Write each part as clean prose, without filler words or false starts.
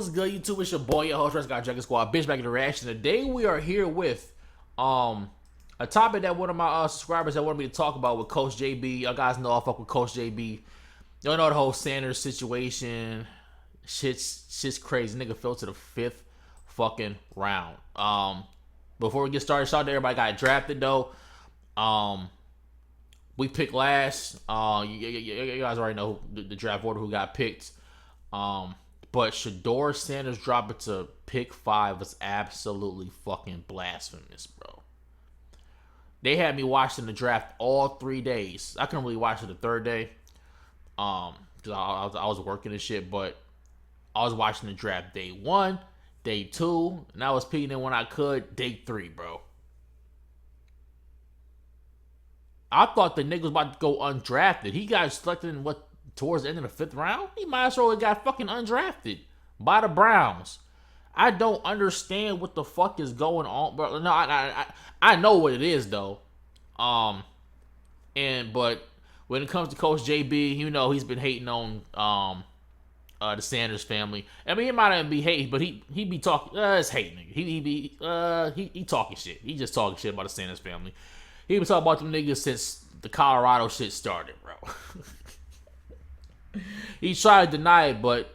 what's good, YouTube? It's your boy, your host, Rest Guy Dragon Squad, bitch back in the reaction. Today we are here with a topic that one of my subscribers that wanted me to talk about with Coach JB. Y'all guys know I fuck with Coach JB. Y'all know the whole Sanders situation. Shit's crazy. Nigga fell to the 5th fucking round. Before we get started, shout out to everybody got drafted though. We picked last. You guys already know the draft order who got picked. But Shedeur Sanders dropping to pick 5 was absolutely fucking blasphemous, bro. They had me watching the draft all 3 days. I couldn't really watch it the third day, because I was working and shit. But I was watching the draft day 1, day 2, and I was peeking in when I could day 3, bro. I thought the nigga was about to go undrafted. He got selected in towards the end of the 5th round? He might as well have got fucking undrafted by the Browns. I don't understand what the fuck is going on, bro. No, I know what it is though. But when it comes to Coach JB, you know he's been hating on the Sanders family. I mean, he might not be hating, but he be talking. It's hating. He talking shit. He just talking shit about the Sanders family. He been talking about them niggas since the Colorado shit started, bro. He tried to deny it, but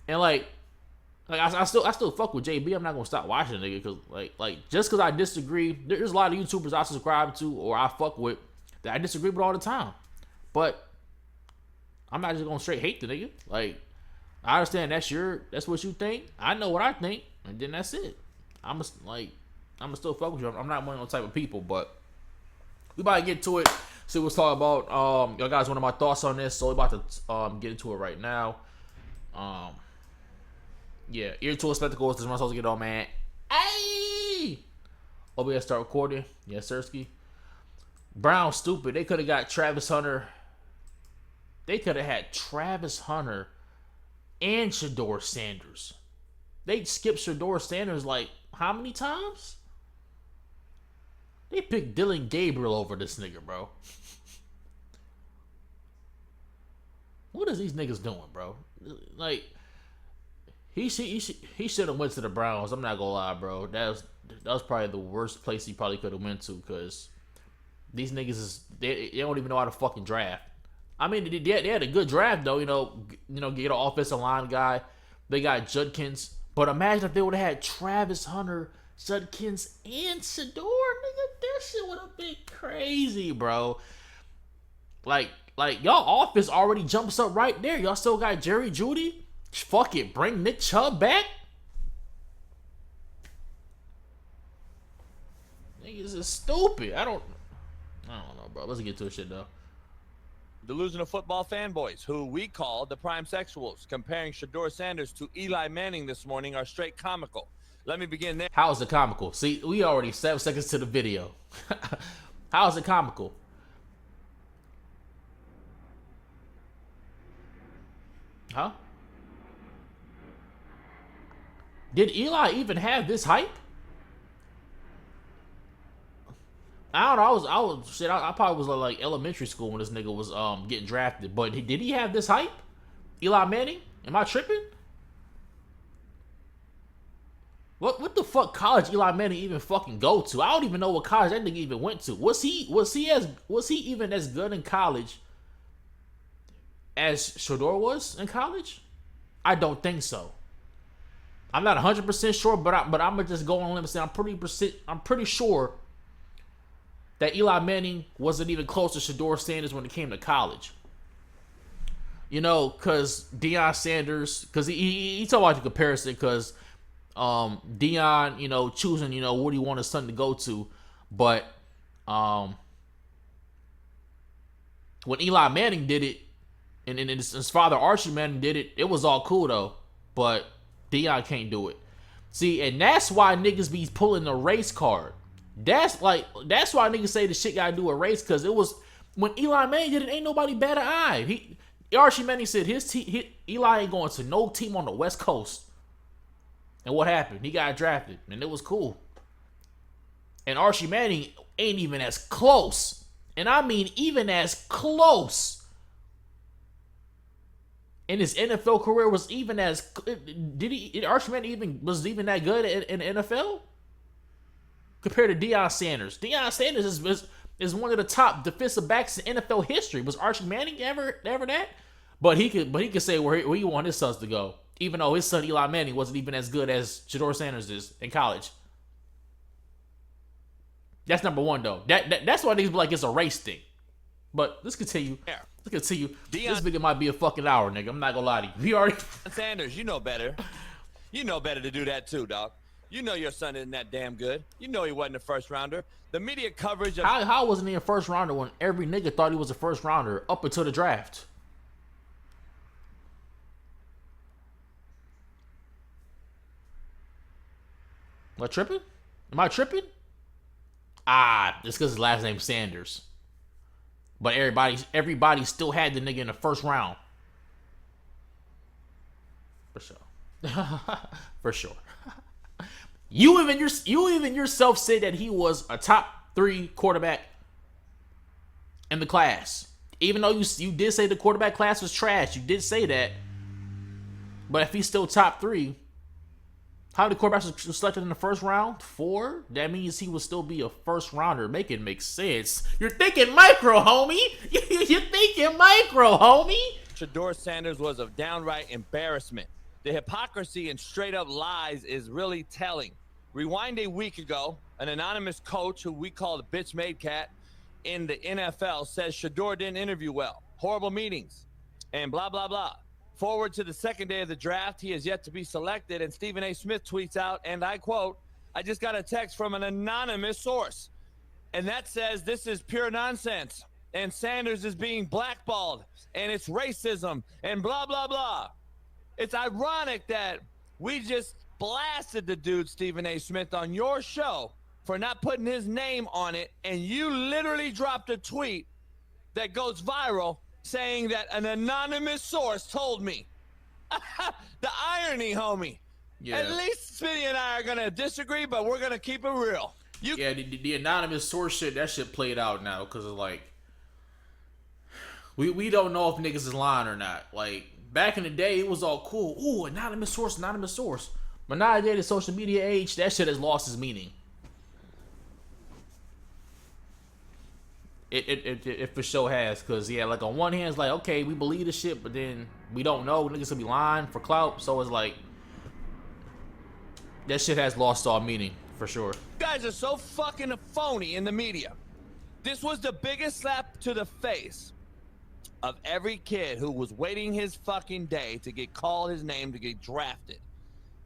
I still fuck with JB. I'm not gonna stop watching the nigga because like just because I disagree, there's a lot of YouTubers I subscribe to or I fuck with that I disagree with all the time. But I'm not just gonna straight hate the nigga. Like, I understand that's what you think. I know what I think, and then that's it. I'ma still fuck with you. I'm not one of those type of people, but we about to get to it. See what's talking about. Y'all guys want my thoughts on this, so we're about to get into it right now. Yeah, ear tool spectacles. This is what I'm supposed to get on, man. Hey, OBS start recording. Yes, Sirski. Brown stupid. They could have got Travis Hunter. They could have had Travis Hunter and Shedeur Sanders. They skipped Shedeur Sanders like how many times? They picked Dylan Gabriel over this nigga, bro. What is these niggas doing, bro? Like, he should have went to the Browns. I'm not gonna lie, bro. That was probably the worst place he probably could have went to, because these niggas they don't even know how to fucking draft. I mean, they had a good draft though. You know, get an offensive line guy. They got Judkins, but imagine if they would have had Travis Hunter, Judkins, and Shedeur, nigga. That shit would have been crazy, bro. Like y'all offense already jumps up right there. Y'all still got Jerry Jeudy. Fuck it, bring Nick Chubb back. Niggas is stupid. I don't know, bro. Let's get to this shit though. Delusional football fanboys, who we call the prime sexuals, comparing Shedeur Sanders to Eli Manning this morning are straight comical. Let me begin there. How is it comical? See, we already 7 seconds to the video. How is it comical? Huh? Did Eli even have this hype? I don't know. I probably was like elementary school when this nigga was getting drafted. But did he have this hype? Eli Manning? Am I tripping? What the fuck college Eli Manning even fucking go to? I don't even know what college that nigga even went to. Was he even as good in college as Shedeur was in college? I don't think so. I'm not 100% sure, but I'm gonna just go on a limb and say I'm pretty sure that Eli Manning wasn't even close to Shedeur Sanders when it came to college. You know, because Deion Sanders, because he talked about the comparison, because Deion, you know, choosing, you know, what he want his son to go to, but when Eli Manning did it, and his father Archie Manning did it, it was all cool though, but Deion can't do it. See, and that's why niggas be pulling the race card. That's why niggas say the shit gotta do a race, because it was when Eli Manning did it, ain't nobody bat an eye. Archie Manning said Eli ain't going to no team on the West Coast. And what happened? He got drafted, and it was cool. And Archie Manning ain't even as close. And I mean even as close And his NFL career was even as did Archie Manning even that good in the NFL compared to Deion Sanders? Deion Sanders is one of the top defensive backs in NFL history. Was Archie Manning ever that? But he could say where he want his sons to go, even though his son Eli Manning wasn't even as good as Shedeur Sanders is in college. That's number one though. That's why niggas be like it's a race thing. But let's continue. Yeah. Let's continue. Deion, this video might be a fucking hour, nigga. I'm not gonna lie to you. We already Sanders, you know better. You know better to do that too, dog. You know your son isn't that damn good. You know he wasn't a first rounder. The media coverage of how wasn't he a first rounder when every nigga thought he was a first rounder up until the draft? Am I tripping? Am I tripping? Just because his last name's Sanders. But everybody still had the nigga in the first round. For sure. For sure. You even yourself said that he was a top 3 quarterback in the class. Even though you did say the quarterback class was trash. You did say that. But if he's still top 3, how many quarterbacks were selected in the first round? 4? That means he will still be a first rounder. Make it make sense. You're thinking micro, homie. You're thinking micro, homie. Shedeur Sanders was a downright embarrassment. The hypocrisy and straight up lies is really telling. Rewind a week ago, an anonymous coach who we call the bitch made cat in the NFL says Shedeur didn't interview well. Horrible meetings and blah, blah, blah. Forward to the second day of the draft, he is yet to be selected, and Stephen A. Smith tweets out, and I quote, "I just got a text from an anonymous source, and that says this is pure nonsense, and Sanders is being blackballed, and it's racism, and blah, blah, blah." It's ironic that we just blasted the dude, Stephen A. Smith, on your show for not putting his name on it, and you literally dropped a tweet that goes viral saying that an anonymous source told me. The irony, homie. Yeah. At least Smitty and I are going to disagree, but we're going to keep it real. Yeah, the anonymous source shit, that shit played out now because of like, we don't know if niggas is lying or not. Like, back in the day, it was all cool. Ooh, anonymous source, anonymous source. But nowadays, the social media age, that shit has lost its meaning. It for sure has, because yeah, like on one hand it's like, okay, we believe the shit, but then we don't know, niggas will be lying for clout, so it's like that shit has lost all meaning for sure. You guys are so fucking phony in the media. This was the biggest slap to the face of every kid who was waiting his fucking day to get called his name to get drafted,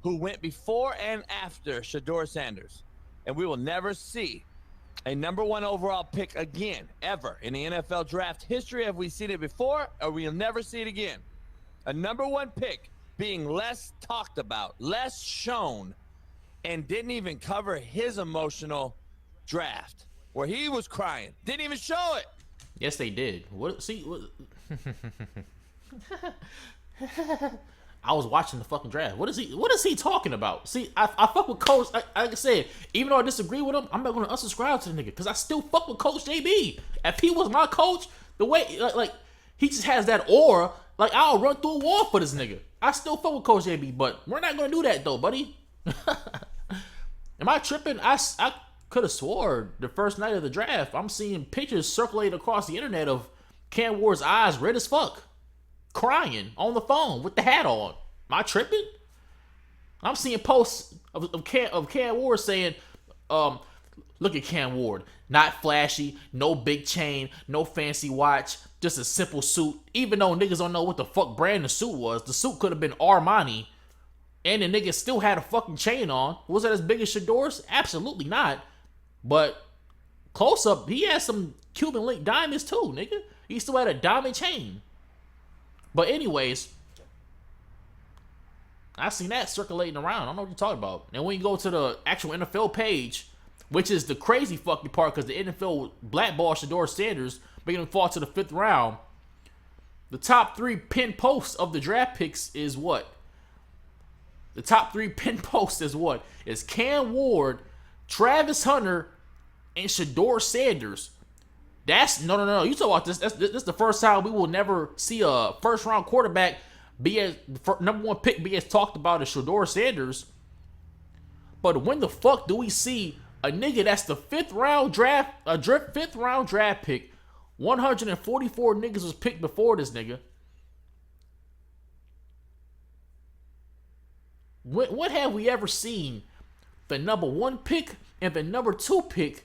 who went before and after Shedeur Sanders, and we will never see a #1 overall pick again, ever, in the NFL draft history. Have we seen it before, or we'll never see it again? A #1 pick being less talked about, less shown, and didn't even cover his emotional draft, where he was crying. Didn't even show it. Yes, they did. What? See, what? I was watching the fucking draft. What is he talking about? See, I fuck with Coach. Like I said, even though I disagree with him, I'm not gonna unsubscribe to the nigga because I still fuck with Coach JB. If he was my coach, the way like he just has that aura, like I'll run through a wall for this nigga. I still fuck with Coach JB, but we're not gonna do that though, buddy. Am I tripping? I could have swore the first night of the draft, I'm seeing pictures circulate across the internet of Cam Ward's eyes red as fuck, crying on the phone with the hat on. Am I tripping? I'm seeing posts of Cam Ward saying, look at Cam Ward. Not flashy, no big chain, no fancy watch, just a simple suit. Even though niggas don't know what the fuck brand the suit was, the suit could have been Armani, and the nigga still had a fucking chain on. Was that as big as Shedeur's? Absolutely not. But close up, he had some Cuban link diamonds too, nigga. He still had a diamond chain. But anyways, I seen that circulating around. I don't know what you're talking about. And when you go to the actual NFL page, which is the crazy fucking part, because the NFL blackballed Shedeur Sanders, making him fall to the 5th round. The top 3 pin posts of the draft picks is what? The top 3 pin posts is what? It's Cam Ward, Travis Hunter, and Shedeur Sanders. That's no. You talk about this. This is the first time we will never see a first round quarterback be as number one pick be as talked about as Shedeur Sanders. But when the fuck do we see a nigga that's the fifth round draft pick? 144 niggas was picked before this nigga. What have we ever seen? The number one pick and the number two pick.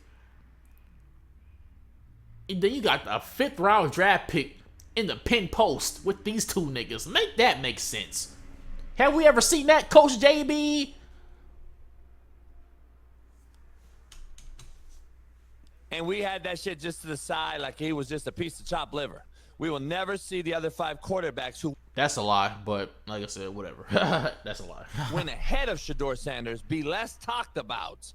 And then you got a fifth round draft pick in the pin post with these two niggas. Make that make sense. Have we ever seen that, Coach JB? And we had that shit just to the side like he was just a piece of chopped liver. We will never see the other 5 quarterbacks who... That's a lie, but like I said, whatever. That's a lie. went ahead of Shedeur Sanders be less talked about.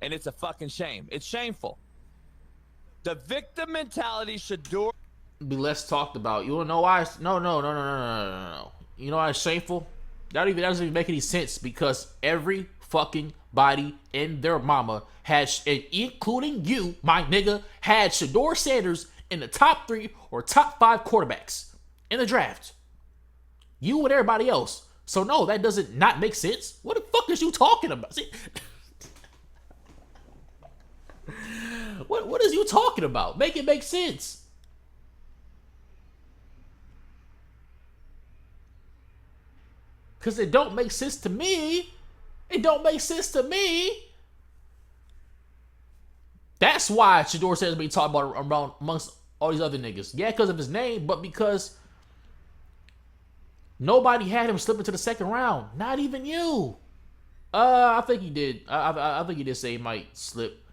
And it's a fucking shame. It's shameful. The victim mentality Shedeur... Be less talked about. You wanna know why? No. You know why it's shameful? That doesn't even make any sense because every fucking body and their mama had, including you, my nigga, had Shedeur Sanders in the top 3 or top 5 quarterbacks in the draft. You and everybody else. So no, that doesn't not make sense. What the fuck is you talking about? See, what is you talking about? Make it make sense. Because it don't make sense to me. It don't make sense to me. That's why Shedeur Sanders being talked about around amongst all these other niggas. Yeah, because of his name, but because nobody had him slip into the second round. Not even you. I think he did. I think he did say he might slip.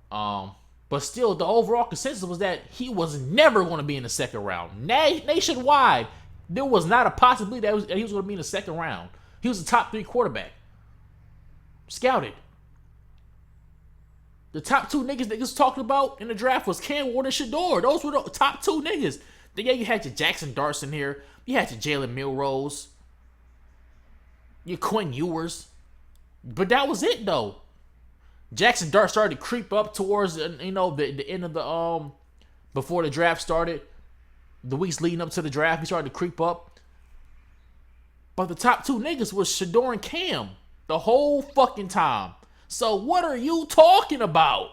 But still, the overall consensus was that he was never going to be in the second round. Nationwide, there was not a possibility that he was going to be in the second round. He was a top 3 quarterback. Scouted. The top 2 niggas talking about in the draft was Cam Ward and Shedeur. Those were the top 2 niggas. Then yeah, you had your Jackson Darts in here. You had your Jalen Milrose. Your Quinn Ewers. But that was it though. Jackson Dart started to creep up towards the end of the before the draft started. The weeks leading up to the draft, he started to creep up. But the top 2 niggas was Shedeur and Cam the whole fucking time. So what are you talking about?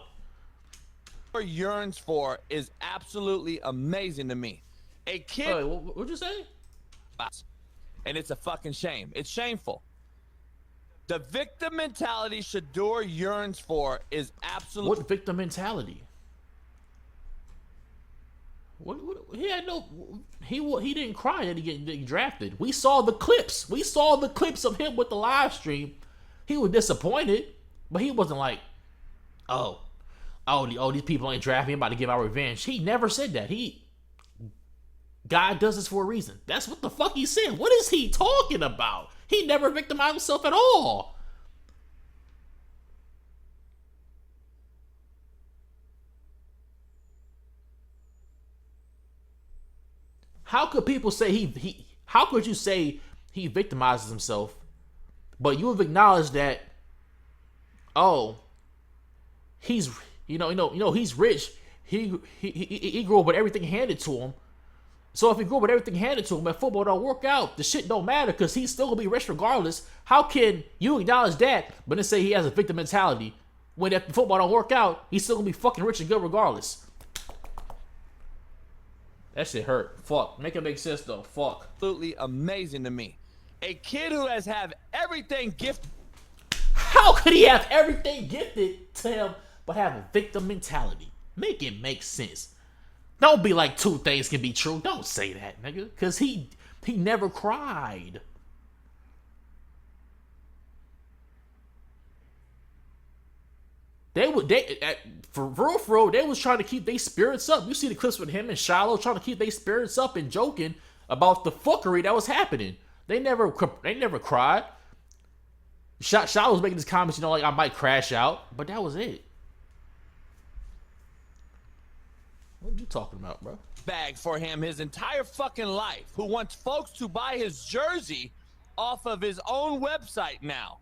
What yearns for is absolutely amazing to me. A kid... What'd you say? And it's a fucking shame. It's shameful. The victim mentality Shedeur yearns for is absolutely... What victim mentality? What he had no... He didn't cry that he get drafted. We saw the clips. We saw the clips of him with the live stream. He was disappointed. But he wasn't like, oh, these people ain't drafting me, I'm about to give out revenge. He never said that. God does this for a reason. That's what the fuck he said. What is he talking about? He never victimized himself at all. How could people say how could you say he victimizes himself, but you have acknowledged that, oh, he's he's rich. He grew up with everything handed to him. So if he grew up with everything handed to him and football don't work out, the shit don't matter because he's still gonna be rich regardless. How can you acknowledge that but then say he has a victim mentality when if the football don't work out, he's still gonna be fucking rich and good regardless? That shit hurt. Fuck. Make it make sense though. Fuck. Absolutely amazing to me. A kid who has everything gifted. How could he have everything gifted to him but have a victim mentality? Make it make sense. Don't be like 2 things can be true. Don't say that, nigga. Cause he never cried. For real, they was trying to keep their spirits up. You see the clips with him and Shiloh trying to keep their spirits up and joking about the fuckery that was happening. They never cried. Shiloh was making these comments, like I might crash out, but that was it. What are you talking about, bro? Bag for him his entire fucking life, who wants folks to buy his jersey off of his own website now.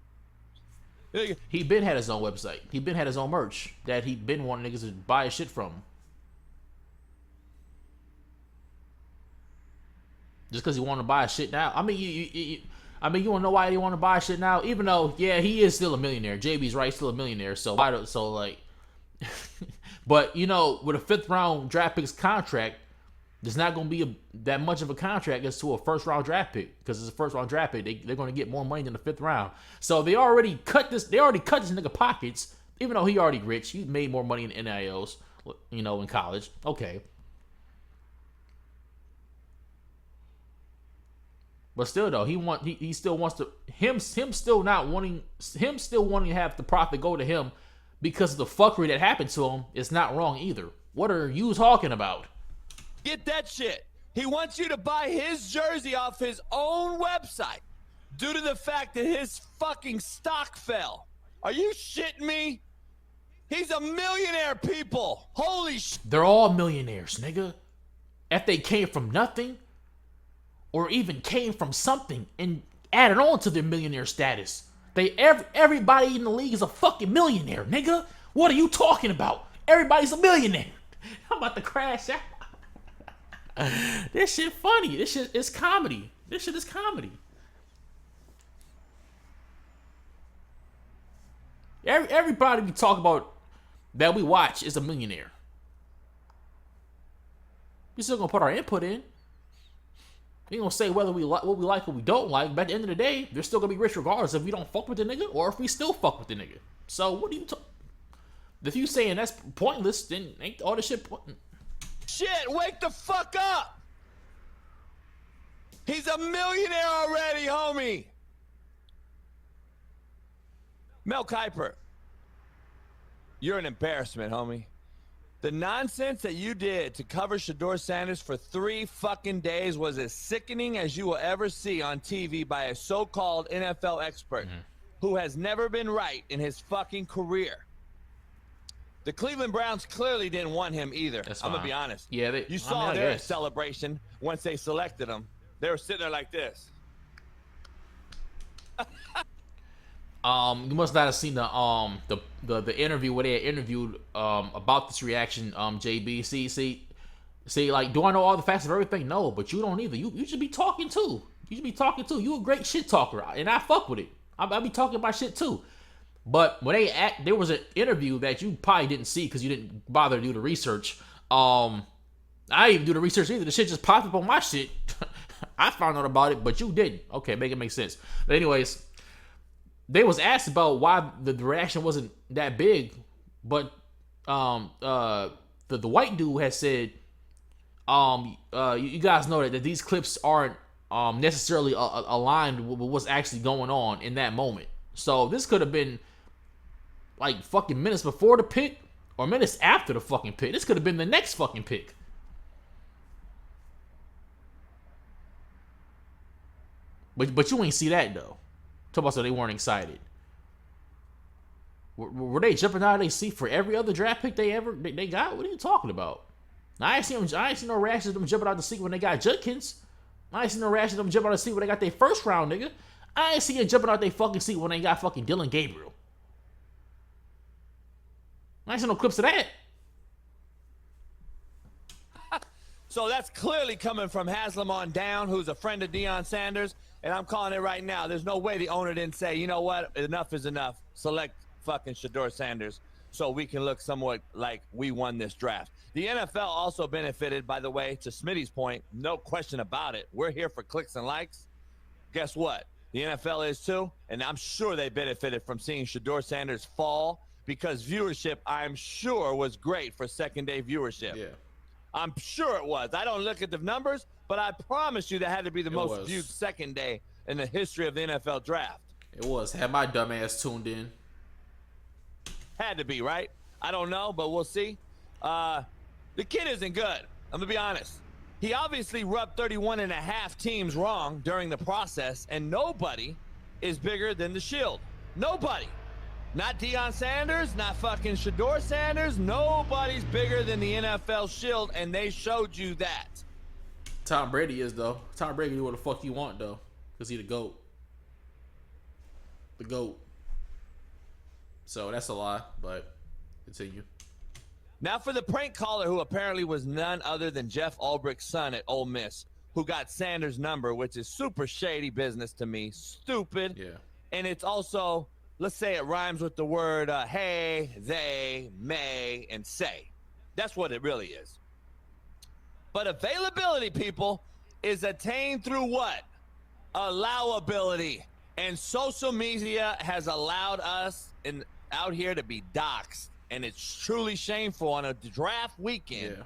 He been had his own website. He been had his own merch that he been wanting niggas to buy his shit from. Just because he want to buy shit now. I mean, I mean, you want to know why he want to buy shit now? Even though, yeah, he is still a millionaire. JB's right, still a millionaire. So why? So like, but you know, with a 5th round draft pick's contract, there's not going to be that much of a contract as to a 1st round draft pick, because it's a 1st round draft pick. They're going to get more money than the 5th round. So they already cut this. They already cut this nigga pockets. Even though he already rich, he made more money in NILs, you know, in college. Okay. But still though, he still wants to him still wanting to have the profit go to him because of the fuckery that happened to him is not wrong either. What are you talking about? Get that shit. He wants you to buy his jersey off his own website due to the fact that his fucking stock fell. Are you shitting me? He's a millionaire, people. Holy shit. They're all millionaires, nigga. If they came from nothing, or even came from something and added on to their millionaire status. Everybody in the league is a fucking millionaire, nigga. What are you talking about? Everybody's a millionaire. I'm about to crash out. This shit funny. This shit is comedy. This shit is comedy. Everybody we talk about that we watch is a millionaire. We still gonna put our input in. We gonna say whether we like what we like or we don't like, but at the end of the day, they're still gonna be rich regardless if we don't fuck with the nigga or if we still fuck with the nigga. So what are you talking? If you saying that's pointless, then ain't all this shit pointless. Shit, wake the fuck up! He's a millionaire already, homie! Mel Kiper, you're an embarrassment, homie. The nonsense that you did to cover Shedeur Sanders for 3 fucking days was as sickening as you will ever see on TV by a so-called NFL expert who has never been right in his fucking career. The Cleveland Browns clearly didn't want him either. I'm gonna be honest. Yeah, you saw their celebration once they selected him. They were sitting there like this. You must not have seen the interview where they had interviewed about this reaction, JB. See, like, do I know all the facts of everything? No, but you don't either. You should be talking too. You should be talking too. You a great shit talker, and I fuck with it. I be talking about shit too. But when there was an interview that you probably didn't see because you didn't bother to do the research. I didn't even do the research either. The shit just popped up on my shit. I found out about it, but you didn't. Okay, make it make sense. But anyways, they was asked about why the reaction wasn't that big, but the white dude has said, you guys know that these clips aren't necessarily aligned with what's actually going on in that moment. So this could have been like fucking minutes before the pick or minutes after the fucking pick. This could have been the next fucking pick. But you ain't see that though. Talk about so they weren't excited. Were they jumping out of their seat for every other draft pick they got? What are you talking about? I ain't seen no reactions of them jumping out the seat when they got Judkins. I ain't seen no reactions of them jumping out the seat when they got their 1st round nigga. I ain't seen them jumping out their fucking seat when they got fucking Dylan Gabriel. I ain't seen no clips of that. So that's clearly coming from Haslam on down, who's a friend of Deion Sanders. And I'm calling it right now. There's no way the owner didn't say, you know what, enough is enough. Select fucking Shedeur Sanders so we can look somewhat like we won this draft. The NFL also benefited, by the way, to Smitty's point, no question about it. We're here for clicks and likes. Guess what? The NFL is too, and I'm sure they benefited from seeing Shedeur Sanders fall because viewership, I'm sure, was great for second-day viewership. Yeah. I'm sure it was. I don't look at the numbers, but I promise you that had to be the most viewed second day in the history of the NFL draft. It was. Had my dumb ass tuned in. Had to be, right? I don't know, but we'll see. The kid isn't good. I'm going to be honest. He obviously rubbed 31 and a half teams wrong during the process, and nobody is bigger than the Shield. Nobody. Not Deion Sanders, not fucking Shedeur Sanders. Nobody's bigger than the NFL Shield, and they showed you that. Tom Brady is, though. Tom Brady do what the fuck you want, though. Because he the GOAT. The GOAT. So that's a lie, but continue. Now for the prank caller who apparently was none other than Jeff Ulbricht's son at Ole Miss, who got Sanders' number, which is super shady business to me. Stupid. Yeah. And it's also, let's say it rhymes with the word hey, they, may, and say. That's what it really is. But availability, people, is attained through what? Allowability. And social media has allowed us out here to be doxxed. And it's truly shameful on a draft weekend. Yeah.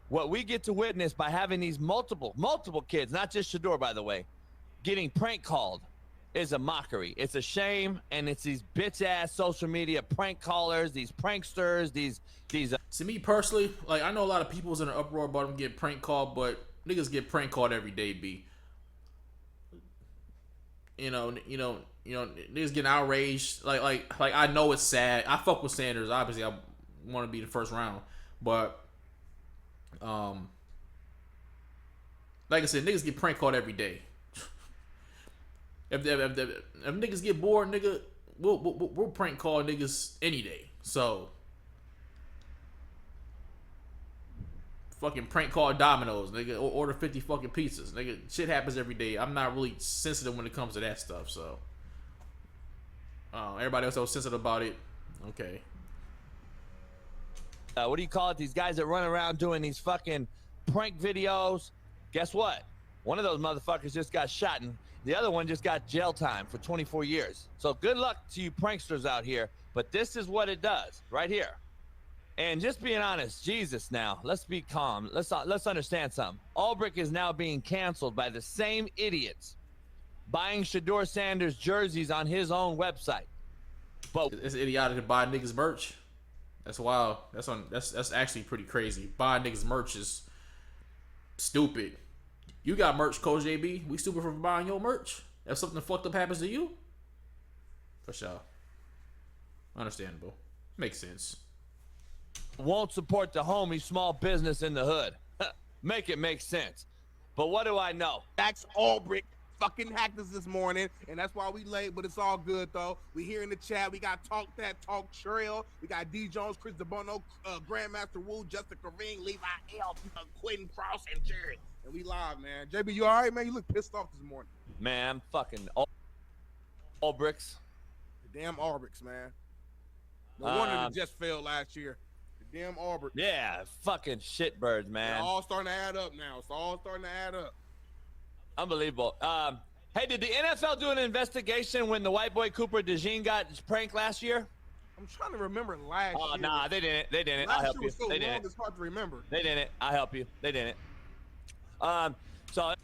What we get to witness by having these multiple kids, not just Shedeur, by the way, getting prank called is a mockery. It's a shame, and it's these bitch-ass social media prank callers, these pranksters, these. See, me personally, like, I know a lot of people's in an uproar about them getting prank called, but niggas get prank called every day, B. You know, niggas getting outraged. Like I know it's sad. I fuck with Sanders. Obviously, I want to be the first round, but like I said, niggas get prank called every day. If niggas get bored, nigga, we'll prank call niggas any day. So fucking prank call Domino's, nigga, or order 50 fucking pizzas, nigga. Shit happens every day. I'm not really sensitive when it comes to that stuff. So everybody else that was sensitive about it, okay. What do you call it? These guys that run around doing these fucking prank videos. Guess what? One of those motherfuckers just got shot, and the other one just got jail time for 24 years. So good luck to you pranksters out here. But this is what it does right here. And just being honest, Jesus now, let's be calm. Let's understand something. Ulbrich is now being canceled by the same idiots buying Shedeur Sanders jerseys on his own website. But it's idiotic to buy niggas merch. That's wild. That's actually pretty crazy. Buying niggas merch is stupid. You got merch, Coach JB. We stupid for buying your merch. If something fucked up happens to you, for sure. Understandable. Makes sense. Won't support the homie small business in the hood. Make it make sense. But what do I know? Max Ulbrich fucking hacked us this morning, and that's why we late, but it's all good, though. We here in the chat. We got Talk That, Talk Trail. We got D. Jones, Chris DeBono, Grandmaster Wu, Justin Kareem, Levi L, Quentin Cross, and Jared. And we live, man. JB, you all right, man? You look pissed off this morning. Man, I'm fucking Ulbrichs. The damn Ulbrichs, man. No wonder the Jets failed last year. The damn Ulbrich. Yeah, fucking shitbirds, man. It's all starting to add up now. It's all starting to add up. Unbelievable. Hey, did the NFL do an investigation when the white boy Cooper DeJean got pranked last year? I'm trying to remember last year. Oh, nah, they didn't. They didn't. I'll Last help year you. was so They long, didn't. it's hard to remember. They didn't. I'll help you. They didn't. So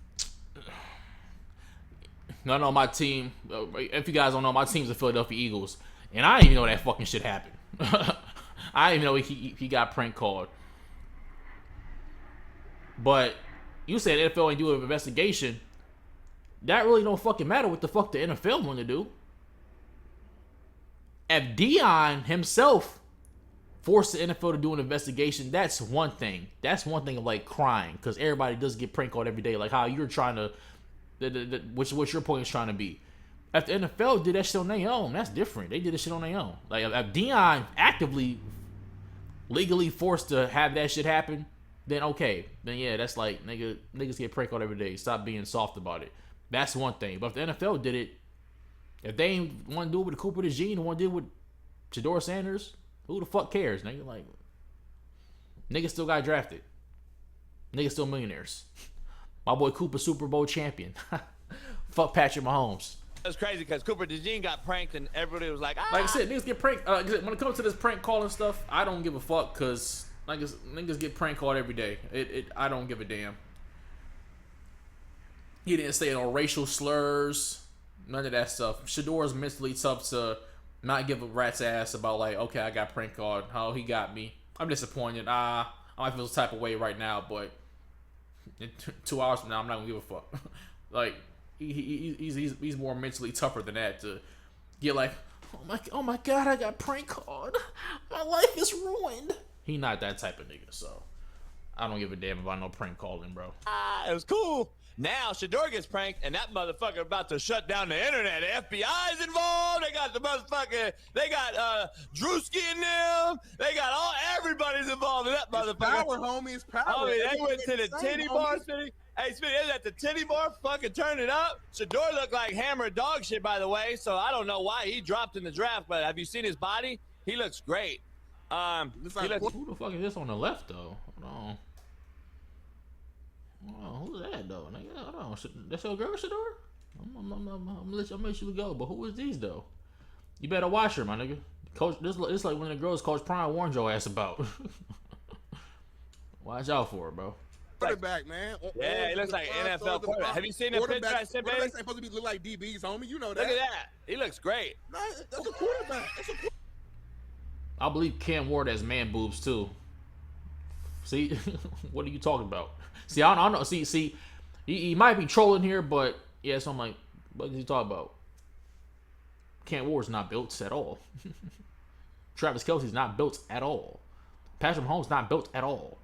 None on my team. If you guys don't know, my team's the Philadelphia Eagles, and I didn't even know that fucking shit happened. I didn't even know he got prank called. But you said NFL ain't do an investigation. That really don't fucking matter what the fuck the NFL want to do. If Dion himself forced the NFL to do an investigation, that's one thing. That's one thing of like crying, because everybody does get prank called every day. Like how you're trying to, what your point is trying to be. If the NFL did that shit on their own, that's different. They did this shit on their own. Like if Dion actively, legally forced to have that shit happen, then okay. Then yeah, that's like niggas get prank called every day. Stop being soft about it. That's one thing. But if the NFL did it, if they ain't want to do it with Cooper DeJean and want to do it with Shedeur Sanders, who the fuck cares, nigga? Like, niggas still got drafted. Niggas still millionaires. My boy Cooper Super Bowl champion. Fuck Patrick Mahomes. That's crazy because Cooper DeJean got pranked and everybody was like, ah. Like I said, niggas get pranked. When it comes to this prank calling stuff, I don't give a fuck because niggas get prank called every day. I don't give a damn. He didn't say no racial slurs, none of that stuff. Shedeur's mentally tough to not give a rat's ass about like, okay, I got prank called. Oh, he got me. I'm disappointed. I might feel this type of way right now, but in 2 hours from now, I'm not gonna give a fuck. Like he's more mentally tougher than that to get like, oh my god, I got prank called. My life is ruined. He not that type of nigga, so I don't give a damn about no prank calling, bro. It was cool. Now Shedeur gets pranked, and that motherfucker about to shut down the internet. The FBI's involved. They got the motherfucker. They got Drewski in them. They got everybody's involved in that motherfucker. It's power, homie. It's power. Oh, they went to the titty bar city. Hey, Speedy, is that the titty bar fucking turn it up? Shedeur looked like hammered dog shit, by the way, so I don't know why he dropped in the draft, but have you seen his body? He looks great. Who the fuck is this on the left, though? Hold on. Oh, who's that, though? Nigga, hold on. That's your girl, Shedeur? I'm gonna let you go, but who is these, though? You better watch her, my nigga. Coach, this is like one of the girls Coach Prime warned your ass about. Watch out for her, bro. Quarterback, man. Yeah, he looks like NFL quarterback. Have you seen the picture I sent, baby? Quarterbacks ain't supposed to look like DBs, homie. You know that. Look at that. He looks great. That's a quarterback. I believe Cam Ward has man boobs too. See, what are you talking about? See, I don't know. See, he might be trolling here, but yeah, so I'm like, what is he talking about? Cam Ward's not built at all. Travis Kelce's not built at all. Patrick Mahomes not built at all.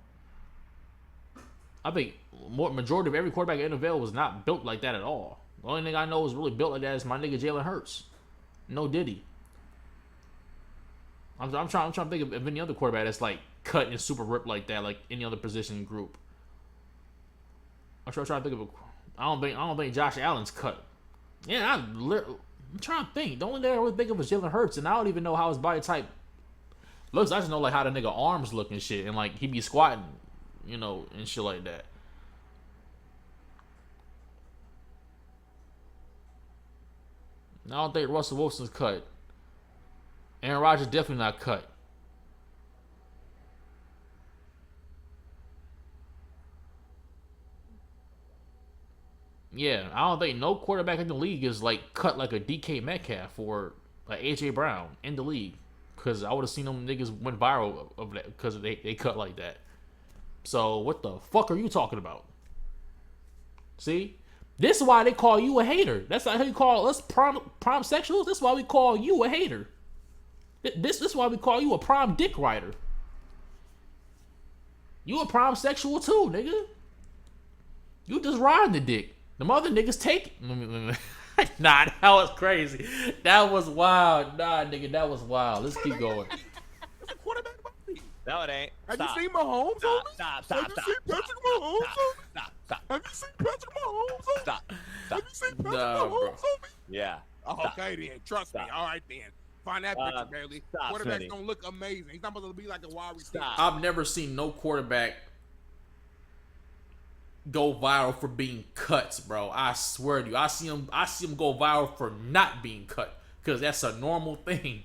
I think majority of every quarterback in the NFL was not built like that at all. The only thing I know is really built like that is my nigga Jalen Hurts. No Diddy. I'm trying to think of any other quarterback that's like cut and super ripped like that, like any other position group. I'm trying to think of I don't think Josh Allen's cut. Yeah, I'm trying to think. The only thing I really think of is Jalen Hurts, and I don't even know how his body type looks. I just know like how the nigga arms look and shit, and like he be squatting, you know, and shit like that. I don't think Russell Wilson's cut. Aaron Rodgers definitely not cut. Yeah, I don't think no quarterback in the league is like cut like a DK Metcalf or like AJ Brown in the league, because I would have seen them niggas went viral of that because they cut like that. So what the fuck are you talking about? See, this is why they call you a hater. That's how you call us prime sexuals. That's why we call you a hater. This is why we call you a prime dick rider. You a prime sexual too, nigga. You just riding the dick. The other niggas take it. Nah, that was crazy. That was wild. Nah, nigga, that was wild. Let's keep going. That's a quarterback body. No, it ain't. Have Stop. you seen Mahomes? Stop. Have you seen Patrick Mahomes? Stop. Have you seen Patrick Mahomes? Stop. Have you seen Patrick Nah, bro. Mahomes? Yeah. Oh, okay then. Trust me. All right then. Find that picture, Bailey. Quarterbacks don't look amazing. He's not supposed to be like a wide receiver. I've never seen no quarterback go viral for being cuts, bro. I swear to you. I see him go viral for not being cut, because that's a normal thing.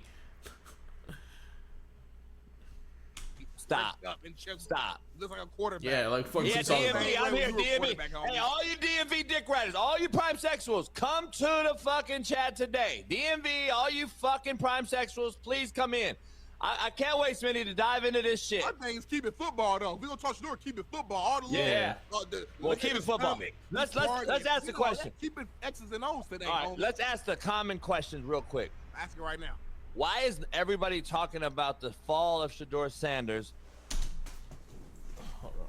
Stop. Looks like a quarterback. Yeah, like fuck Yeah, you talking DMV, about. I'm here, DMV. Hey, all you DMV dick riders, all you prime sexuals, come to the fucking chat today. DMV, all you fucking prime sexuals, please come in. I can't wait, Smitty, to dive into this shit. My thing is keep it football though. We gonna talk Shedeur, keep it football. All the Yeah. Well, keep it football. Let's ask the question. Keep it X's and O's today. All right, let's ask the common questions real quick. Ask it right now. Why is everybody talking about the fall of Shedeur Sanders? Hold on.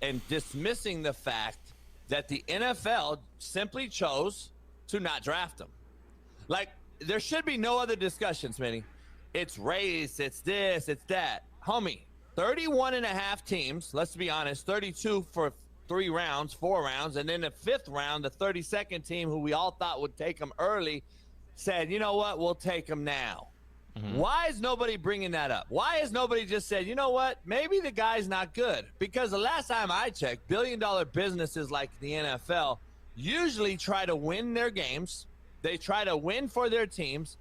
And dismissing the fact that the NFL simply chose to not draft him. Like, there should be no other discussion, Smitty. It's race, it's this, it's that. Homie, 31 and a half teams, let's be honest, 32 for 4 rounds, and then the 5th round, the 32nd team, who we all thought would take him early, said, you know what, we'll take him now. Why is nobody bringing that up? Why has nobody just said, you know what, maybe the guy's not good? Because the last time I checked, billion-dollar businesses like the NFL usually try to win their games. They try to win for their teams.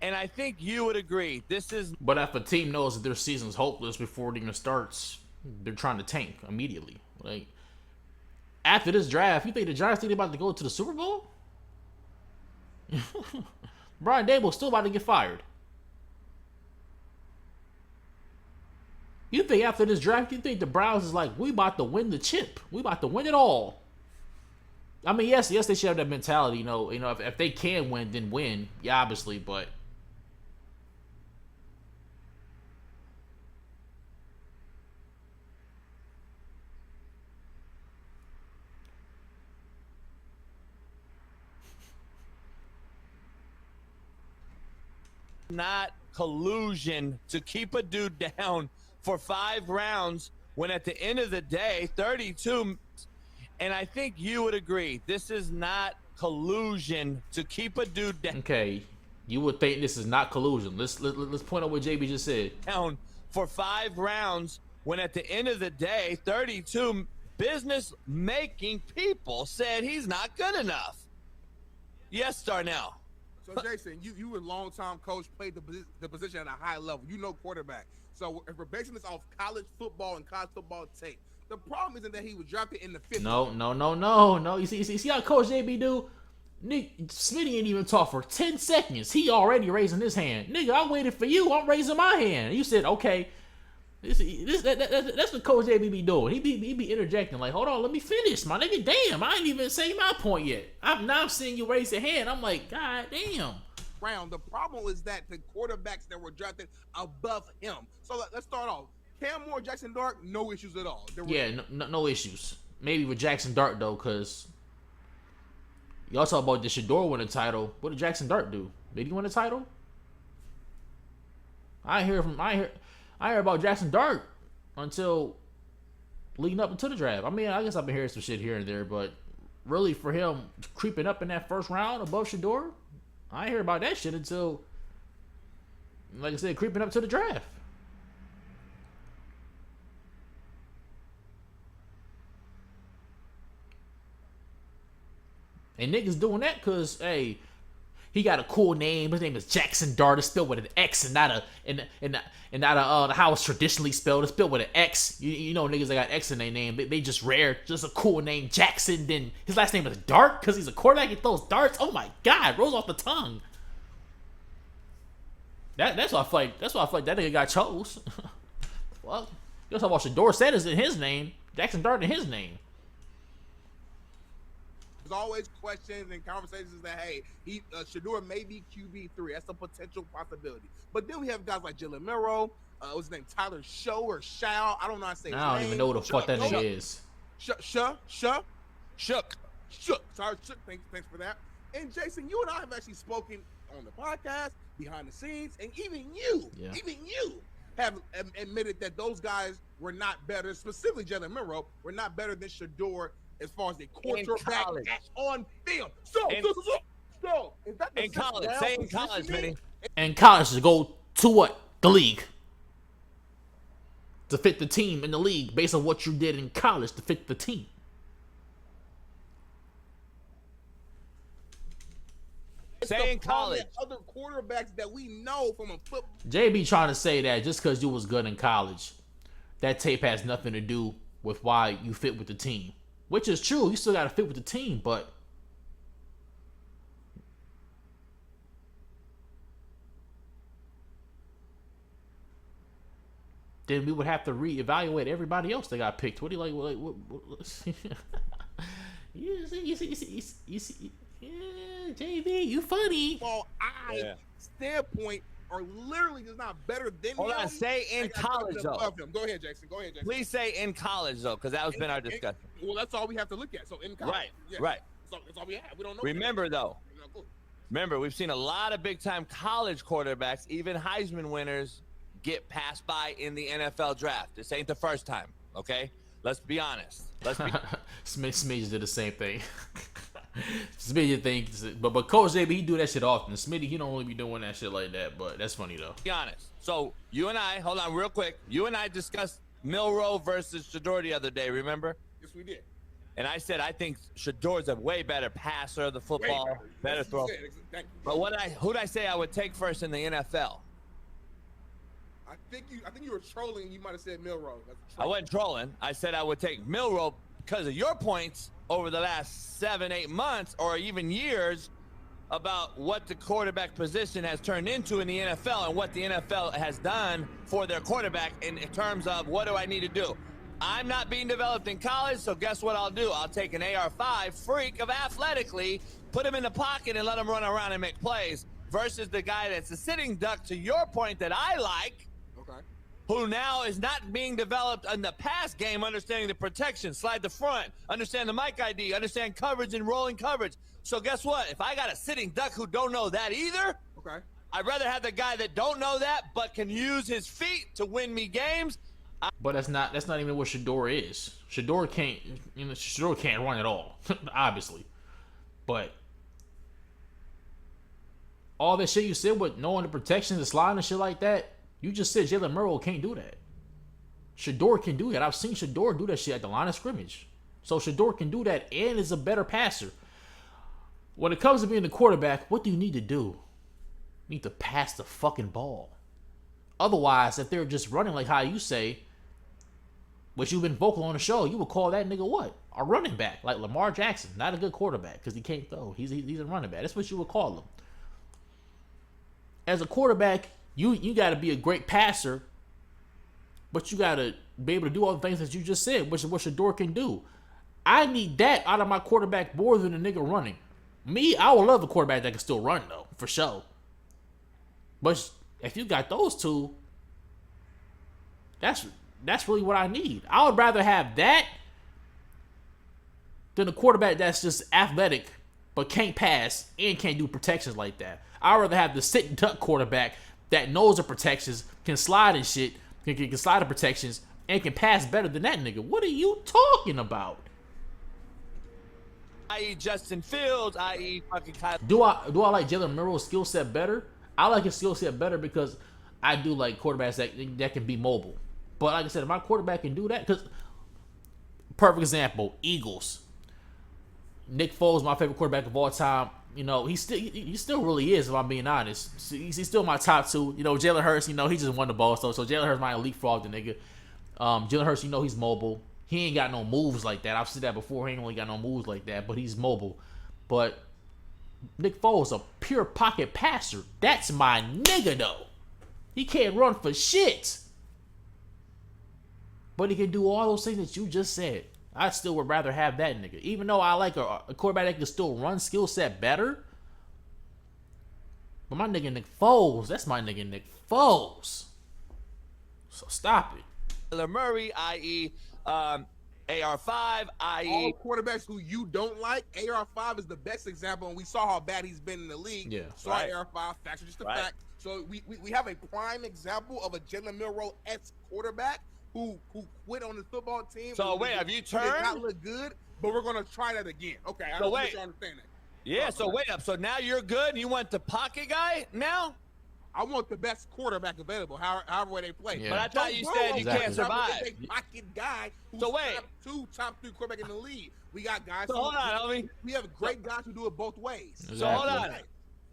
And I think you would agree, this is... But if a team knows that their season's hopeless before it even starts, they're trying to tank immediately. Like, after this draft, you think the Giants think they're about to go to the Super Bowl? Brian Dable's still about to get fired. You think after this draft, you think the Browns is like, we about to win the chip. We about to win it all. I mean, yes, they should have that mentality. You know, if they can win, then win. Yeah, obviously, but not collusion to keep a dude down for 5 rounds when at the end of the day, 32, and I think you would agree, this is not collusion to keep a dude Okay, you would think this is not collusion. Let's point out what JB just said. down for 5 rounds when at the end of the day, 32 business-making people said he's not good enough. Yes, Darnell. So Jason, you were a long-time coach, played the position at a high level. You know quarterback. So if we're basing this off college football and college football tape, the problem isn't that he was drafted in the 5th. No. You see how Coach JB do? Nick Smitty ain't even talk for 10 seconds. He already raising his hand. Nigga, I waited for you. I'm raising my hand. You said, okay. That's what Coach JB be doing. He be interjecting like, hold on, let me finish, my nigga. Damn, I ain't even say my point yet. I'm seeing you raise your hand. I'm like, God damn. The problem is that the quarterbacks that were drafted above him. So let's start off. Cam Moore, Jackson Dart, no issues at all. No issues. Maybe with Jackson Dart though, cause y'all talk about the Shedeur win a title. What did Jackson Dart do? Did he win a title? I hear about Jackson Dart until leading up into the draft. I mean, I guess I've been hearing some shit here and there, but really for him creeping up in that first round above Shedeur, I ain't hear about that shit until, like I said, creeping up to the draft. And niggas doing that because, hey, he got a cool name. His name is Jackson Dart. It's spelled with an X and not how it's traditionally spelled. It's spelled with an X. You know niggas that got X in their name. They just rare. Just a cool name, Jackson. Then his last name is Dart because he's a quarterback. He throws darts. Oh my God, rolls off the tongue. That's why I feel like that nigga got chose. Well, you talking about Shedeur said is in his name. Jackson Dart in his name. There's always questions and conversations that, hey, Shedeur may be QB3. That's a potential possibility. But then we have guys like Jalen Milroe. What's his name? Tyler Show or Shao. I don't know how to say his name. I don't even know who the fuck that nigga is. Shook. Sorry, Shook. Thanks for that. And Jason, you and I have actually spoken on the podcast, behind the scenes, and even you have admitted that those guys were not better, specifically Jalen Milroe, were not better than Shedeur as far as the quarterback that's on film. So is that the in college? Say in college, Vinny. In college, to go to what? The league. To fit the team in the league based on what you did in college to fit the team. Say in college. Other quarterbacks that we know from a football. JB trying to say that just because you was good in college, that tape has nothing to do with why you fit with the team. Which is true. You still got to fit with the team, but then we would have to reevaluate everybody else that got picked. What do you like? What you see, yeah, JB, you funny. Well, standpoint are literally just not better than Hold on, say in college though. Go ahead, Jackson. Please say in college though, because that has been our discussion. Well, that's all we have to look at. So in college, right. That's all we have. We don't know. Remember though. Remember, we've seen a lot of big-time college quarterbacks, even Heisman winners, get passed by in the NFL draft. This ain't the first time, okay? Let's be honest. Smidge did the same thing. Smitty thinks, but Coach JB, he do that shit often. Smitty, he don't really be doing that shit like that, but that's funny though. Be honest. So you and I, hold on real quick. You and I discussed Milroe versus Shedeur the other day, remember? Yes, we did. And I said I think Shadeur's a way better passer of the football, better throw. But who'd I say I would take first in the NFL? I think you were trolling. You might have said Milroe. I wasn't trolling. I said I would take Milroe because of your points over the last 7-8 months or even years about what the quarterback position has turned into in the NFL and what the NFL has done for their quarterback in terms of what do I need to do. I'm not being developed in college, so guess what I'll do? I'll take an AR-5 freak of athletically, put him in the pocket and let him run around and make plays versus the guy that's a sitting duck, to your point, that I like, who now is not being developed in the pass game, understanding the protection, slide the front, understand the mic ID, understand coverage and rolling coverage. So guess what? If I got a sitting duck who don't know that either, I'd rather have the guy that don't know that but can use his feet to win me games. But that's not even what Shedeur is. Shedeur can't run at all, obviously. But all that shit you said with knowing the protections and sliding and shit like that, you just said Jalen Murrow can't do that. Shedeur can do that. I've seen Shedeur do that shit at the line of scrimmage. So Shedeur can do that and is a better passer. When it comes to being the quarterback, what do you need to do? You need to pass the fucking ball. Otherwise, if they're just running like how you say, which you've been vocal on the show, you would call that nigga what? A running back, like Lamar Jackson. Not a good quarterback because he can't throw. He's a running back. That's what you would call him. As a quarterback, you got to be a great passer, but you got to be able to do all the things that you just said, which is what Shedeur can do. I need that out of my quarterback more than a nigga running. Me, I would love a quarterback that can still run, though, for sure. But if you got those two, that's really what I need. I would rather have that than a quarterback that's just athletic but can't pass and can't do protections like that. I'd rather have the sit and duck quarterback that knows the protections, can slide and shit, can slide the protections, and can pass better than that nigga. What are you talking about? I.e. Justin Fields, i.e. fucking Kyle. Do I like Jalen Murrow's skill set better? I like his skill set better because I do like quarterbacks that can be mobile. But like I said, if my quarterback can do that, because perfect example, Eagles. Nick Foles, my favorite quarterback of all time. You know, he still really is, if I'm being honest. He's still my top two. You know, Jalen Hurts, he just won the ball, so Jalen Hurts might leapfrog the nigga. Jalen Hurts, he's mobile. He ain't got no moves like that. I've said that before. He ain't really got no moves like that, but he's mobile. But Nick Foles, a pure pocket passer. That's my nigga, though. He can't run for shit. But he can do all those things that you just said. I still would rather have that nigga. Even though I like a quarterback that can still run skill set better. But my nigga Nick Foles, that's my nigga Nick Foles. So stop it. Kyler Murray, i.e. AR5, i.e. all quarterbacks who you don't like. AR5 is the best example, and we saw how bad he's been in the league. Yeah, Sorry, right. AR5, facts are just a fact. So we have a prime example of a Jalen Milroe-esque quarterback who quit on his football team. So wait, have you turned? Did not look good, but we're gonna try that again. Okay, I don't think you understand that. Yeah, so wait up. So now you're good. You want the pocket guy now? I want the best quarterback available, however they play. Yeah. But I thought you said you can't survive. A pocket guy who's so wait, top three quarterback in the league. We got guys. So hold on, homie. We have great guys who do it both ways. Exactly. So hold on.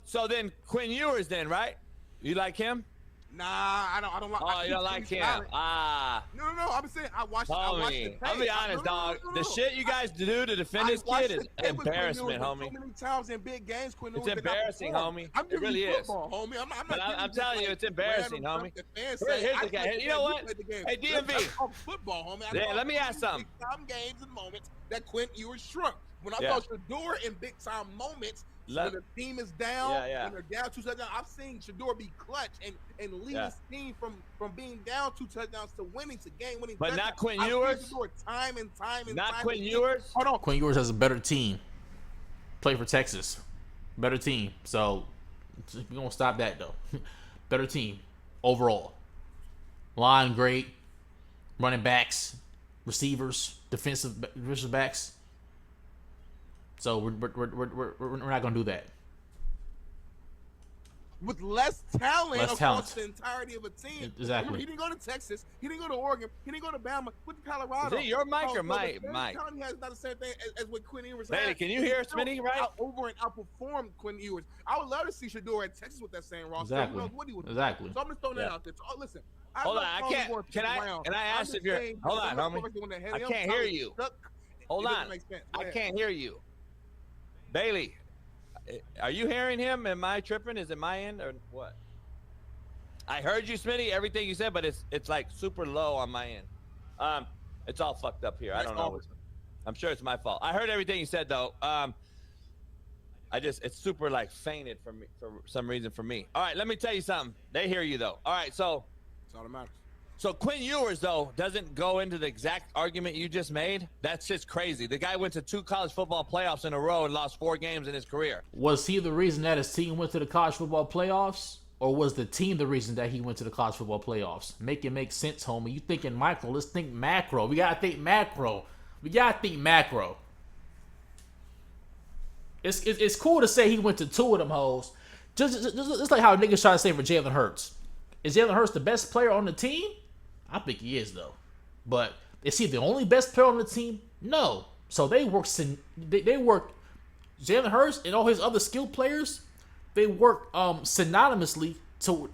So then Quinn Ewers, then right? You like him? Nah, I don't like. Oh, you don't like him? Ah. No. I'm saying I watched. Homie, I'll be honest, dog. The shit you guys do to defend this kid is embarrassment, homie. So many times in big games, it's embarrassing, homie. It really is. Homie. I'm telling you, it's embarrassing, homie. Here's the guy. You know what? Hey, DMV. Football, homie. Yeah, let me ask something. Big time games and moments that Quinn Ewers shrunk. When I saw Shedeur in big time moments. When the team is down, when they're down 2 touchdowns, I've seen Shedeur be clutch and lead his team from being down 2 touchdowns to winning to game winning. But not Quinn Ewers. Time and time. Not Quinn Ewers. Hold on. Quinn Ewers has a better team. Play for Texas, better team. So we're gonna stop that though. Better team overall. Line great, running backs, receivers, defensive backs. So we're not gonna do that. With less talent across the entirety of a team. Exactly. Remember, he didn't go to Texas. He didn't go to Oregon. He didn't go to Bama. Went to Colorado. Is it your mic or my mic? He has not the same thing as what Quinn Ewers had. Bailey, can you hear Smitty, right? Over and outperformed Quinn Ewers. I would love to see Shedeur at Texas with that same roster. Exactly. Who knows what he would do. Exactly. So I'm just throwing that out there. So, listen. Hold on. I can't. Can I ask if you're? Hold on, homie. I can't hear you. Hold on. I can't hear you. Bailey, are you hearing him? Am I tripping? Is it my end or what? I heard you, Smitty, everything you said, but it's like super low on my end. It's all fucked up here. I don't know. I'm sure it's my fault. I heard everything you said though. It's super like fainted for me for some reason for me. All right, let me tell you something. They hear you though. All right, so that's all that matters. So Quinn Ewers, though, doesn't go into the exact argument you just made. That's just crazy. The guy went to 2 college football playoffs in a row and lost 4 games in his career. Was he the reason that his team went to the college football playoffs? or was the team the reason that he went to the college football playoffs? Make it make sense, homie. You thinking micro? Let's think macro. We gotta think macro. It's cool to say he went to 2 of them hoes. Just like how niggas try to say for Jalen Hurts. Is Jalen Hurts the best player on the team? I think he is, though. But is he the only best player on the team? No. So they work Jalen Hurts and all his other skilled players, they work synonymously to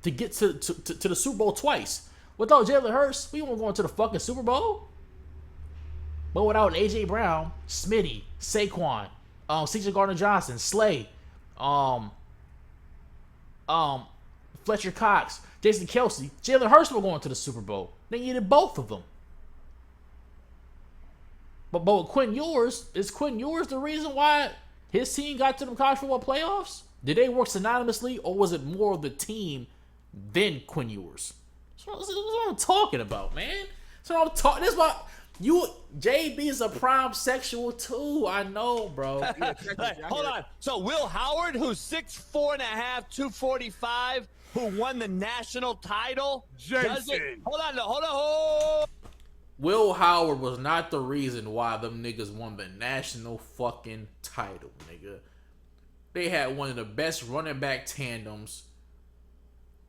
get to the Super Bowl twice. Without Jalen Hurts, we won't go to the fucking Super Bowl. But without AJ Brown, Smitty, Saquon, CJ Gardner-Johnson, Slay, Fletcher Cox, Jason Kelsey, Jalen Hurts were going to the Super Bowl. They needed both of them. But with Quinn Ewers, is Quinn Ewers the reason why his team got to the college football playoffs? Did they work synonymously, or was it more of the team than Quinn Ewers? That's what I'm talking about, man. That's why JB is a prime sexual too. I know, bro. Hold on. So Will Howard, who's 6'4.5", 245, who won the national title, hold on. Will Howard was not the reason why them niggas won the national fucking title, nigga. They had one of the best running back tandems,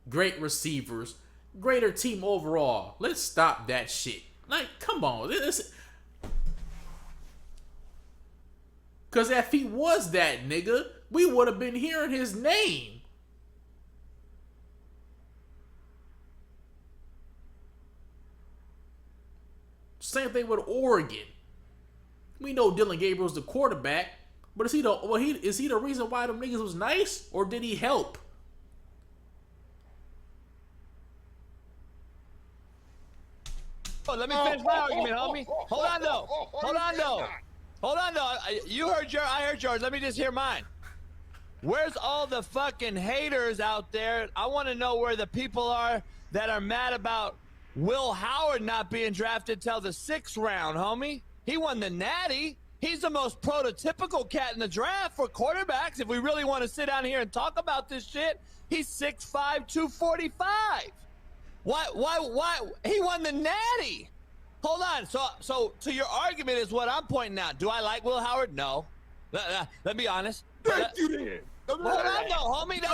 great receivers, greater team overall. Let's stop that shit. Like, come on. Because if he was that nigga, we would have been hearing his name. Same thing with Oregon. We know Dylan Gabriel's the quarterback, but is he the reason why them niggas was nice, or did he help? Oh, let me finish my argument, homie. Hold on, though. I heard yours. Let me just hear mine. Where's all the fucking haters out there? I want to know where the people are that are mad about Will Howard not being drafted till the 6th round, homie. He won the Natty. He's the most prototypical cat in the draft for quarterbacks. If we really want to sit down here and talk about this shit, he's 6'5", 245. Why? He won the Natty. Hold on. So to your argument is what I'm pointing out. Do I like Will Howard? No. Let me be honest. Thank you then. Hold on, no, homie. No.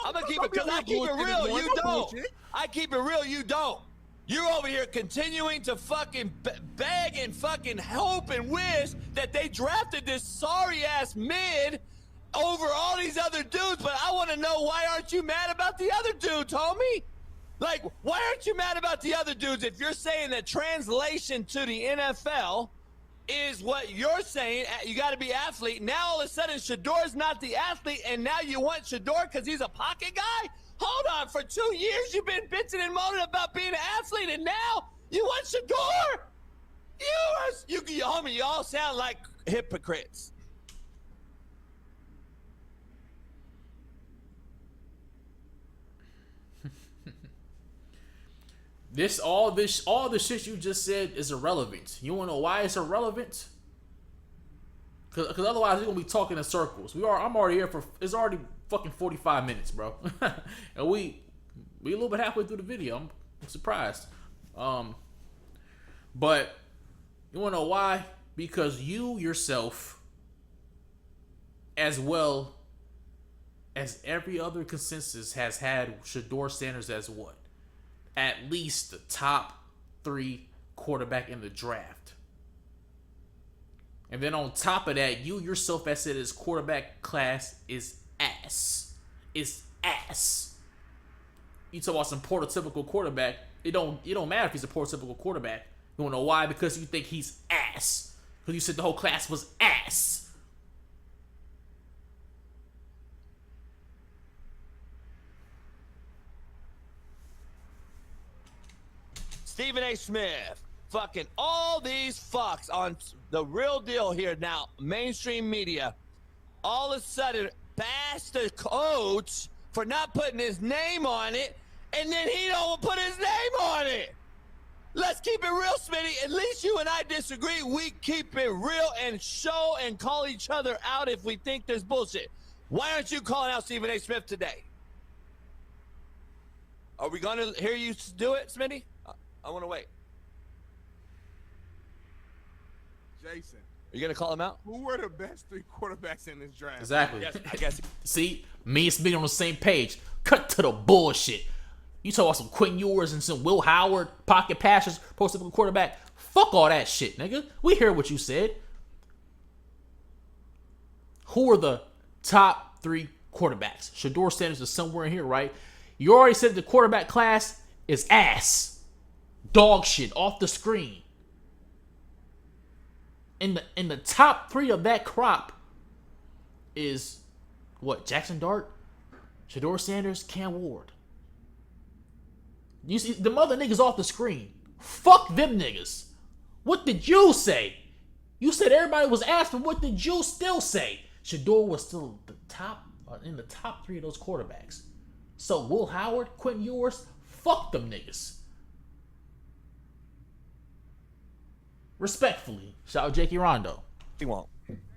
I'm gonna keep it, because I keep it real. You don't. I keep it real. You don't. You're over here continuing to fucking beg and fucking hope and wish that they drafted this sorry-ass mid over all these other dudes, but I want to know, why aren't you mad about the other dudes, homie? Like, why aren't you mad about the other dudes if you're saying that translation to the NFL is what you're saying? You got to be athlete. Now all of a sudden Shedeur's not the athlete, and now you want Shedeur because he's a pocket guy? Hold on, for 2 years you've been bitching and moaning about being an athlete, and now you want Shedeur? You homie, y'all sound like hypocrites. All the shit you just said is irrelevant. You wanna know why it's irrelevant? Cause otherwise we're gonna be talking in circles. I'm already here it's already fucking 45 minutes, bro. And we a little bit halfway through the video. I'm surprised. But you wanna know why? Because you yourself, as well as every other consensus, has had Shedeur Sanders as what? At least the top 3 quarterback in the draft. And then on top of that, you yourself have said his quarterback class is ass. It's ass. You talk about some prototypical quarterback. It don't matter if he's a prototypical quarterback. You wanna know why? Because you think he's ass. Because you said the whole class was ass. Stephen A. Smith, fucking all these fucks on the real deal here now, mainstream media, all of a sudden bash the coach for not putting his name on it, and then he don't put his name on it. Let's keep it real, Smitty. At least you and I disagree. We keep it real and show and call each other out if we think there's bullshit. Why aren't you calling out Stephen A. Smith today? Are we going to hear you do it, Smitty? I want to wait. Jason, Are you going to call him out? who were the best 3 quarterbacks in this draft? Exactly. Yes, I guess. See, me and Smitty on the same page. Cut to the bullshit. You talk about some Quinn Ewers and some Will Howard, pocket passers, prototypical quarterback. Fuck all that shit, nigga. We hear what you said. Who are the top 3 quarterbacks? Shedeur Sanders is somewhere in here, right? You already said the quarterback class is ass. Dog shit off the screen. In the top 3 of that crop is what? Jackson Dart, Shedeur Sanders, Cam Ward. You see the other niggas off the screen. Fuck them niggas. What did you say? You said everybody was ass, but what did you still say? Shedeur was still in the top 3 of those quarterbacks. So Will Howard, Quentin Ewers, fuck them niggas. Respectfully, shout out Jakey Rondo. He won't.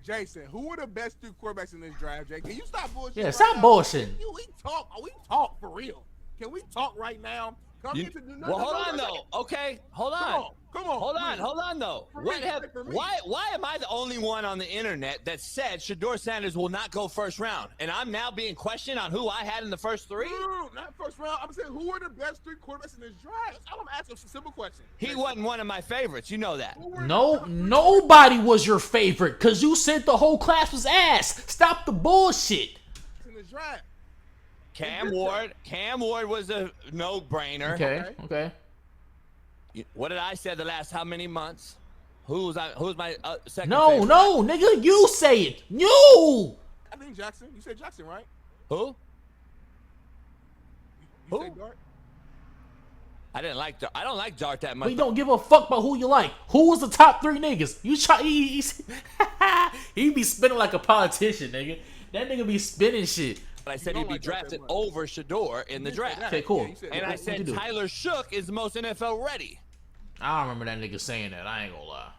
Jason, who were the best 3 quarterbacks in this draft, Jake? Can you stop bullshitting? Yeah, stop bullshitting. We talk for real. Can we talk right now? Well, hold on though. Okay, hold on. Come on. Hold on though. For me. Why am I the only one on the internet that said Shedeur Sanders will not go first round, and I'm now being questioned on who I had in the first 3? No, not first round. I'm saying who are the best 3 quarterbacks in this draft? I'm asking a simple question. He wasn't one of my favorites. You know that. No, nobody was your favorite because you said the whole class was ass. Stop the bullshit. In this draft. Cam Ward was a no-brainer. Okay. What did I say the last how many months? Who's my second No, favorite? no, nigga, you say it. You. I think Jackson. You said Jackson, right? Who? You said Dart? I don't like Dart that much. We don't give a fuck about who you like. Who was the top 3 niggas? You try. He be spinning like a politician, nigga. That nigga be spinning shit. I said he'd be drafted over Shedeur in the draft. Okay, cool. And I said Tyler Shook is the most NFL ready. I don't remember that nigga saying that. I ain't gonna lie.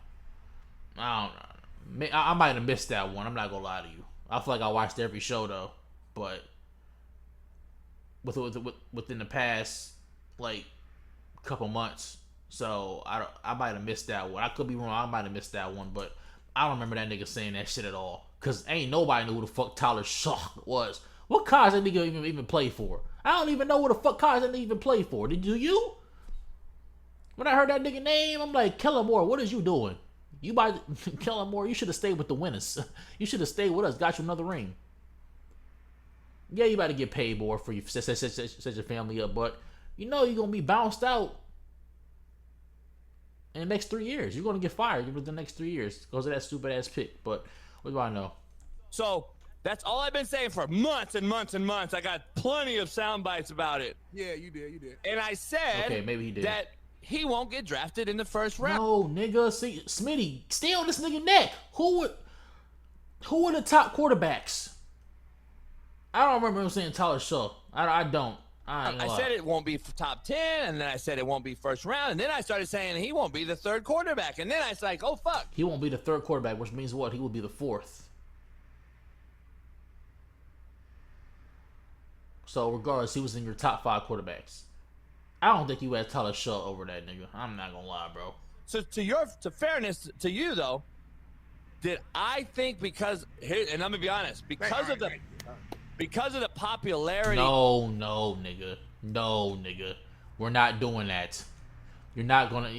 I don't know. I might have missed that one. I'm not gonna lie to you. I feel like I watched every show though, but within the past like couple months, so I might have missed that one. I could be wrong. I might have missed that one, but I don't remember that nigga saying that shit at all. Cause ain't nobody knew who the fuck Tyler Shook was. What college that nigga even play for? I don't even know what the fuck college that nigga even play for. Did you? When I heard that nigga name, I'm like, Kellen Moore, what is you doing? You by Kellen Moore, you should have stayed with the winners. You should have stayed with us. Got you another ring. Yeah, you about to get paid more for you set your family up, but you know you're gonna be bounced out in the next 3 years. You're gonna get fired within the next 3 years because of that stupid ass pick. But what do I know? So that's all I've been saying for months and months and months. I got plenty of sound bites about it. Yeah, you did. And I said okay, maybe he did. that he won't get drafted in the first round. No, nigga. See, Smitty, stay on this nigga neck. Who are the top quarterbacks? I don't remember him saying Tyler Shook. I don't. I said it won't be top 10, and then I said it won't be first round, and then I started saying he won't be the 3rd quarterback, and then I was like, oh, fuck. He won't be the 3rd quarterback, which means what? He will be the 4th. So regardless, he was in your top 5 quarterbacks. I don't think you had Tyler Shook over that nigga. I'm not gonna lie, bro. So to fairness to you though, did I think because here, and I'm gonna be honest, because of the popularity. No, nigga. We're not doing that. You're not gonna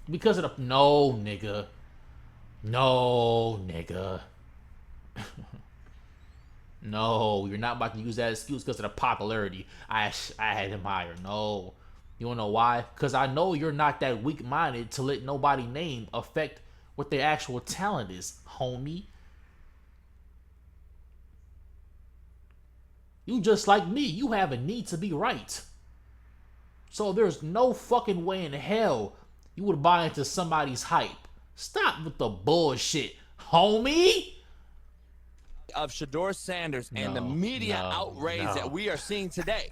because of the no, nigga. No, you're not about to use that excuse because of the popularity. I had him higher. No. You wanna know why? Because I know you're not that weak-minded to let nobody name affect what their actual talent is, homie. You just like me. You have a need to be right. So there's no fucking way in hell you would buy into somebody's hype. Stop with the bullshit, homie. Of Shedeur Sanders and the media outrage that we are seeing today.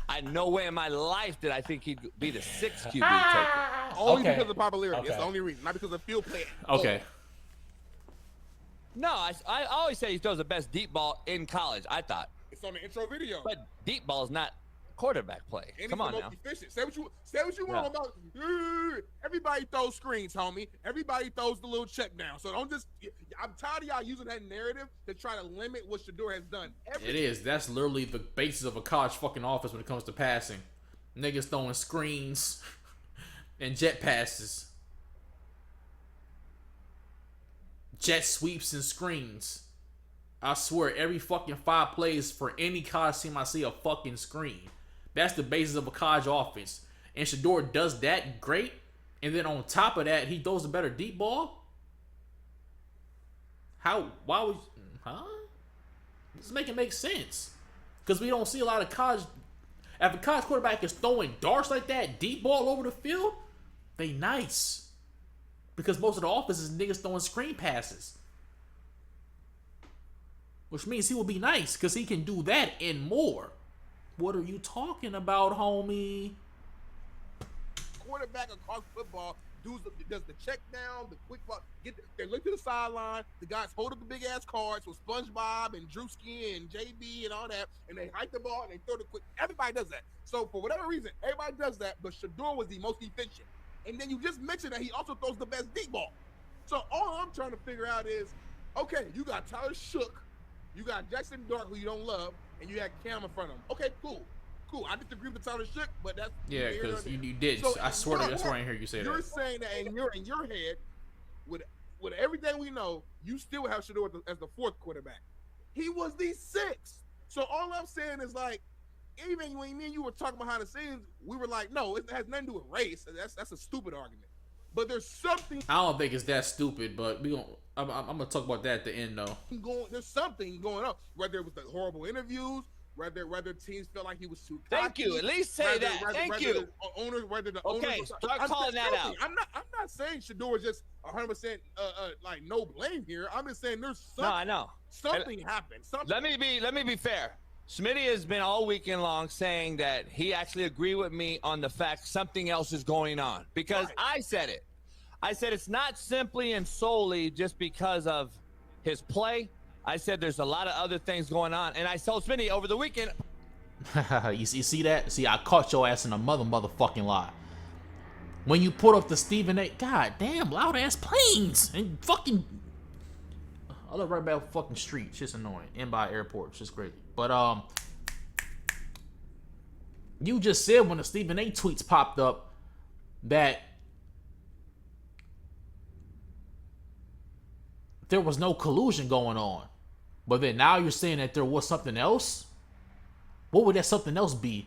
I no way in my life did I think he'd be the 6th QB taker. Only because of popularity. That's the only reason. Not because of field play. Okay. No, I always say he throws the best deep ball in college, I thought. It's on the intro video. But deep ball is not quarterback play. And Come he's on the now. most efficient. Say what you want about. Everybody throws screens, homie. Everybody throws the little check down. So don't just. I'm tired of y'all using that narrative to try to limit what Shedeur has done. It is. That's literally the basis of a college fucking offense when it comes to passing. Niggas throwing screens and jet passes. Jet sweeps and screens. I swear, every fucking 5 plays for any college team, I see a fucking screen. That's the basis of a college offense. And Shedeur does that great. And then on top of that, he throws a better deep ball. Why would, This make sense. Because we don't see a lot of college. If a college quarterback is throwing darts like that, deep ball over the field, they nice. Because most of the offense is niggas throwing screen passes. Which means he will be nice because he can do that and more. What are you talking about, homie? Quarterback across football does the check down, the quick ball. They look to the sideline. The guys hold up the big ass cards with SpongeBob and Drewski and JB and all that, and they hike the ball and they throw the quick. Everybody does that. So for whatever reason, everybody does that. But Shedeur was the most efficient. And then you just mentioned that he also throws the best deep ball. So all I'm trying to figure out is, okay, you got Tyler Shook, you got Jackson Dart, who you don't love, and you had Cam in front of him. Okay, cool. I disagree with Tyler Shook, but that's because you did. So, I swear I didn't hear you say you're that. You're saying that in your head, with everything we know, you still have Shedeur as the 4th quarterback. He was the 6th. So all I'm saying is, like, even when me and you were talking behind the scenes, we were like, no, it has nothing to do with race. That's a stupid argument. But there's something. I don't think it's that stupid, but I'm gonna talk about that at the end though. There's something going on. Whether it was the horrible interviews, whether teams felt like he was too cocky. Thank you. At least say that. Thank you. The owners. Okay, start calling that out. I'm not saying Shedeur is just 100% like no blame here. I'm just saying there's something. No, I know. Something happened. Something. Let me be fair. Smitty has been all weekend long saying that he actually agreed with me on the fact something else is going on because I said it. I said it's not simply and solely just because of his play. I said there's a lot of other things going on, and I told Smitty over the weekend. you see that? See, I caught your ass in a motherfucking lie. When you put up the Stephen A. God damn, loud ass planes and fucking. I live right by fucking street. It's just annoying. And by airport. It's just crazy. But you just said when the Stephen A. tweets popped up that there was no collusion going on. But then now you're saying that there was something else? What would that something else be?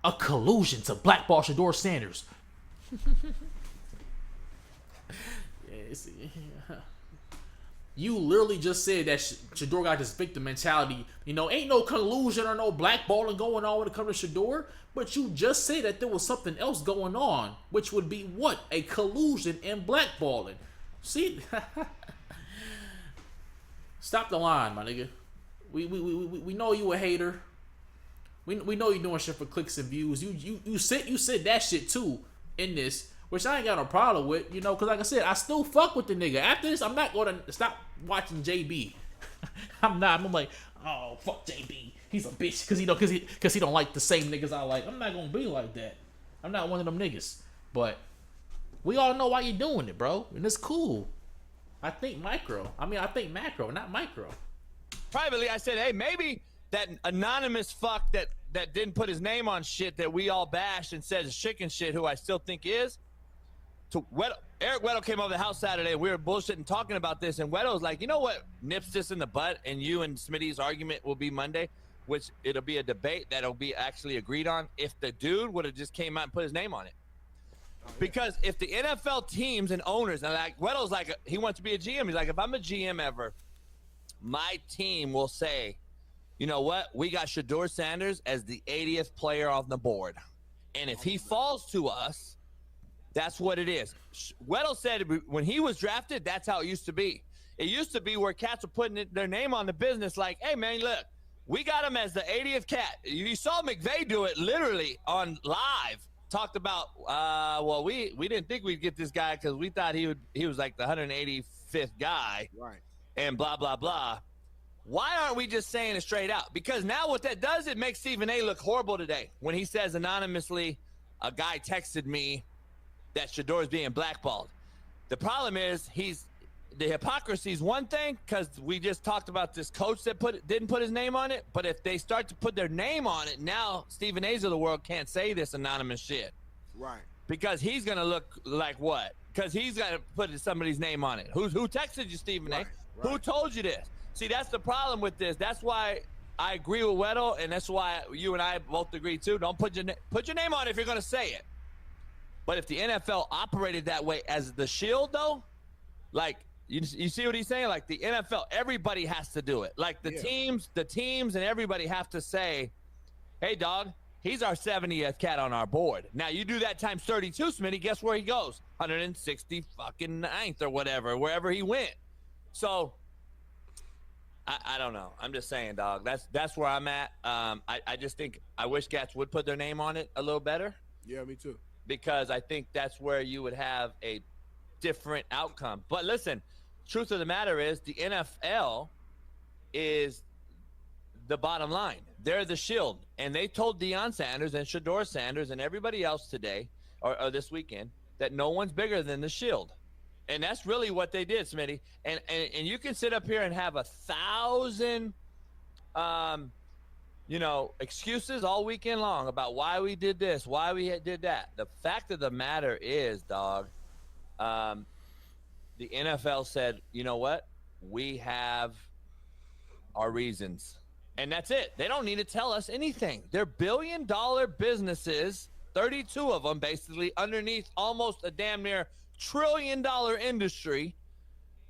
A collusion to blackball Shedeur Sanders. You literally just said that Shedeur got this victim mentality. You know, ain't no collusion or no blackballing going on when it comes to Shedeur. But you just said that there was something else going on, which would be what? A collusion and blackballing. See? Stop the line, my nigga. We know you a hater. We know you doing shit for clicks and views. You said that shit too in this, which I ain't got no problem with, you know, because like I said, I still fuck with the nigga. After this, I'm not going to stop watching JB. I'm not. I'm like, oh, fuck JB. He's a bitch because he don't like the same niggas I like. I'm not going to be like that. I'm not one of them niggas. But we all know why you're doing it, bro. And it's cool. I think macro, not micro. Privately, I said, hey, maybe that anonymous fuck that didn't put his name on shit that we all bashed and said is chicken shit, who I still think is. Eric Weddle came over the house Saturday, and we were bullshitting talking about this, and Weddle's like, you know what nips this in the butt, and you and Smitty's argument will be Monday, which it'll be a debate that'll be actually agreed on if the dude would have just came out and put his name on it. Because if the NFL teams and owners, and like Weddle's like, he wants to be a GM. He's like, if I'm a GM ever, my team will say, you know what? We got Shedeur Sanders as the 80th player on the board. And if he falls to us, that's what it is. Weddle said when he was drafted, that's how it used to be. It used to be where cats were putting their name on the business like, hey, man, look, we got him as the 80th cat. You saw McVay do it literally on live. Talked about, well, we didn't think we'd get this guy because we thought he was like the 185th guy. Right. and blah, blah, blah. Why aren't we just saying it straight out? Because now what that does, it makes Stephen A look horrible today when he says anonymously, a guy texted me that Shedeur is being blackballed. The problem is the hypocrisy is one thing, because we just talked about this coach that didn't put his name on it. But if they start to put their name on it, now Stephen A's of the world can't say this anonymous shit. Right. Because he's going to look like what? Because he's got to put somebody's name on it. Who texted you, Stephen A? Right. Who told you this? See, that's the problem with this. That's why I agree with Weddle, and that's why you and I both agree too. Don't put your name on it if you're going to say it. But if the NFL operated that way as the Shield, though, like you see what he's saying? Like the NFL, everybody has to do it. Like the teams and everybody have to say, "Hey, dog, he's our 70th cat on our board." Now you do that times 32, Smitty. Guess where he goes? 160 fucking ninth or whatever, wherever he went. So I don't know. I'm just saying, dog. That's where I'm at. I just think I wish cats would put their name on it a little better. Yeah, me too. Because I think that's where you would have a different outcome. But listen, truth of the matter is the NFL is the bottom line. They're the Shield. And they told Deion Sanders and Shedeur Sanders and everybody else today or this weekend that no one's bigger than the Shield. And that's really what they did, Smitty. And you can sit up here and have 1,000 excuses all weekend long about why we did this, why we did that. The fact of the matter is, dog, the NFL said, you know what? We have our reasons. And that's it. They don't need to tell us anything. They're billion-dollar businesses, 32 of them basically, underneath almost a damn near trillion-dollar industry.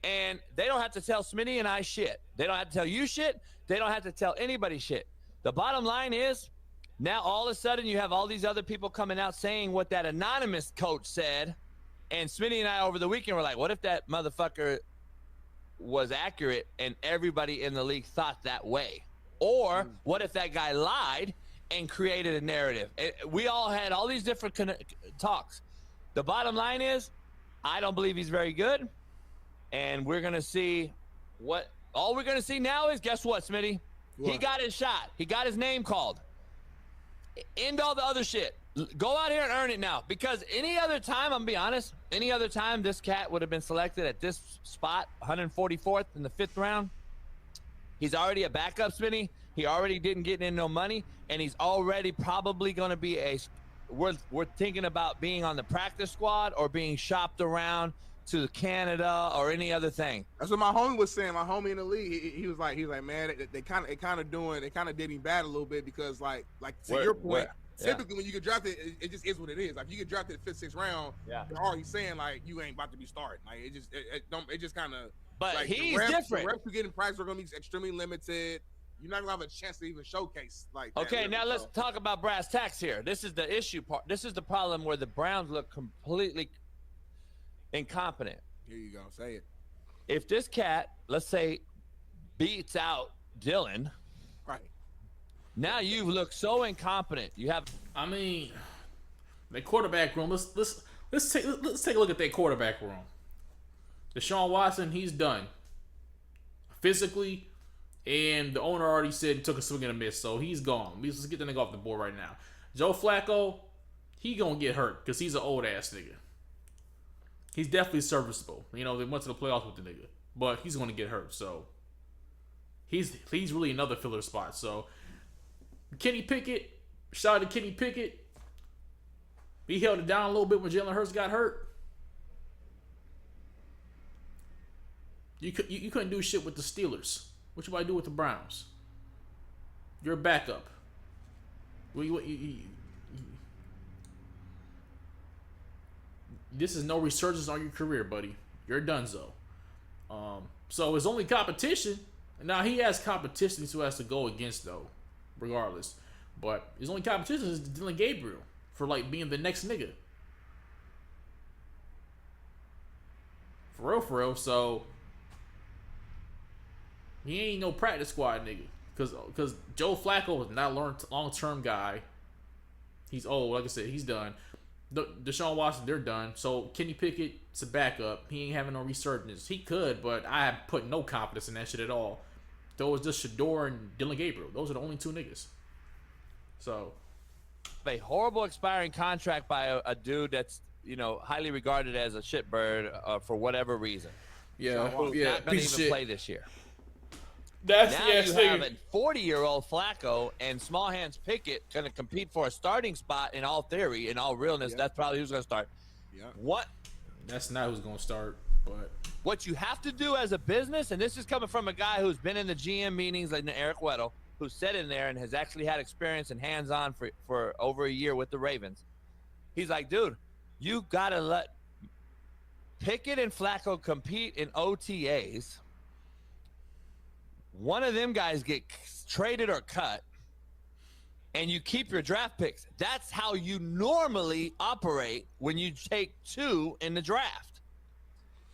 And they don't have to tell Smitty and I shit. They don't have to tell you shit. They don't have to tell anybody shit. The bottom line is, now all of a sudden you have all these other people coming out saying what that anonymous coach said. And Smitty and I over the weekend were like, what if that motherfucker was accurate and everybody in the league thought that way? Or what if that guy lied and created a narrative? We all had all these different talks. The bottom line is, I don't believe he's very good. And we're going to see all we're going to see now is, guess what, Smitty? What? He got his shot. He got his name called. End all the other shit. Go out here and earn it now. Because any other time, I'm going to be honest, any other time this cat would have been selected at this spot, 144th in the 5th round, he's already a backup, Smitty. He already didn't get in no money. And he's already probably going to be we're thinking about being on the practice squad or being shopped around to Canada or any other thing. That's what my homie was saying. My homie in the league, he was like, man, they kind of did him bad a little bit because like to your point, typically when you get drafted, it just is what it is. Like you get drafted 5th, 6th round, they're already saying like you ain't about to be starting. Like it just kind of. But like, he's different. The reps you get in practice are going to be extremely limited. You're not going to have a chance to even showcase like that. Okay, now let's talk about brass tacks here. This is the issue part. This is the problem where the Browns look completely incompetent. Here you go. Say it. If this cat, let's say, beats out Dylan, right? Now you look so incompetent. You have. I mean, the quarterback room. Let's take a look at that quarterback room. Deshaun Watson, he's done physically, and the owner already said he took a swing and a miss, so he's gone. Let's get the nigga off the board right now. Joe Flacco, he gonna get hurt because he's an old ass nigga. He's definitely serviceable. You know, they went to the playoffs with the nigga, but he's gonna get hurt. So he's really another filler spot. So Kenny Pickett, shout out to Kenny Pickett. He held it down a little bit when Jalen Hurts got hurt. You couldn't do shit with the Steelers. What you about to do with the Browns? You're a backup. This is no resurgence on your career, buddy. You're donezo. So his only competition. Now he has competition who has to go against though, regardless. But his only competition is Dylan Gabriel for like being the next nigga. For real. So he ain't no practice squad nigga. Cause Joe Flacco is not a long-term guy. He's old. Like I said, he's done. Deshaun Watson, they're done. So Kenny Pickett's a backup. He ain't having no resurgence. He could, but I have put no confidence in that shit at all. Though it's just Shedeur and Dylan Gabriel. Those are the only two niggas. So A horrible expiring contract by a dude that's highly regarded as a shitbird for whatever reason. yeah, Who's not gonna even play this year. That's Now you have a 40-year-old Flacco and small hands Pickett going to compete for a starting spot. In all theory, in all realness, that's probably who's going to start. Yeah. That's not who's going to start. But what you have to do as a business, and this is coming from a guy who's been in the GM meetings, like Eric Weddle, who sat in there and has actually had experience and hands-on for over a year with the Ravens. He's like, dude, you got to let Pickett and Flacco compete in OTAs. One of them guys get traded or cut, and you keep your draft picks. That's how you normally operate when you take two in the draft.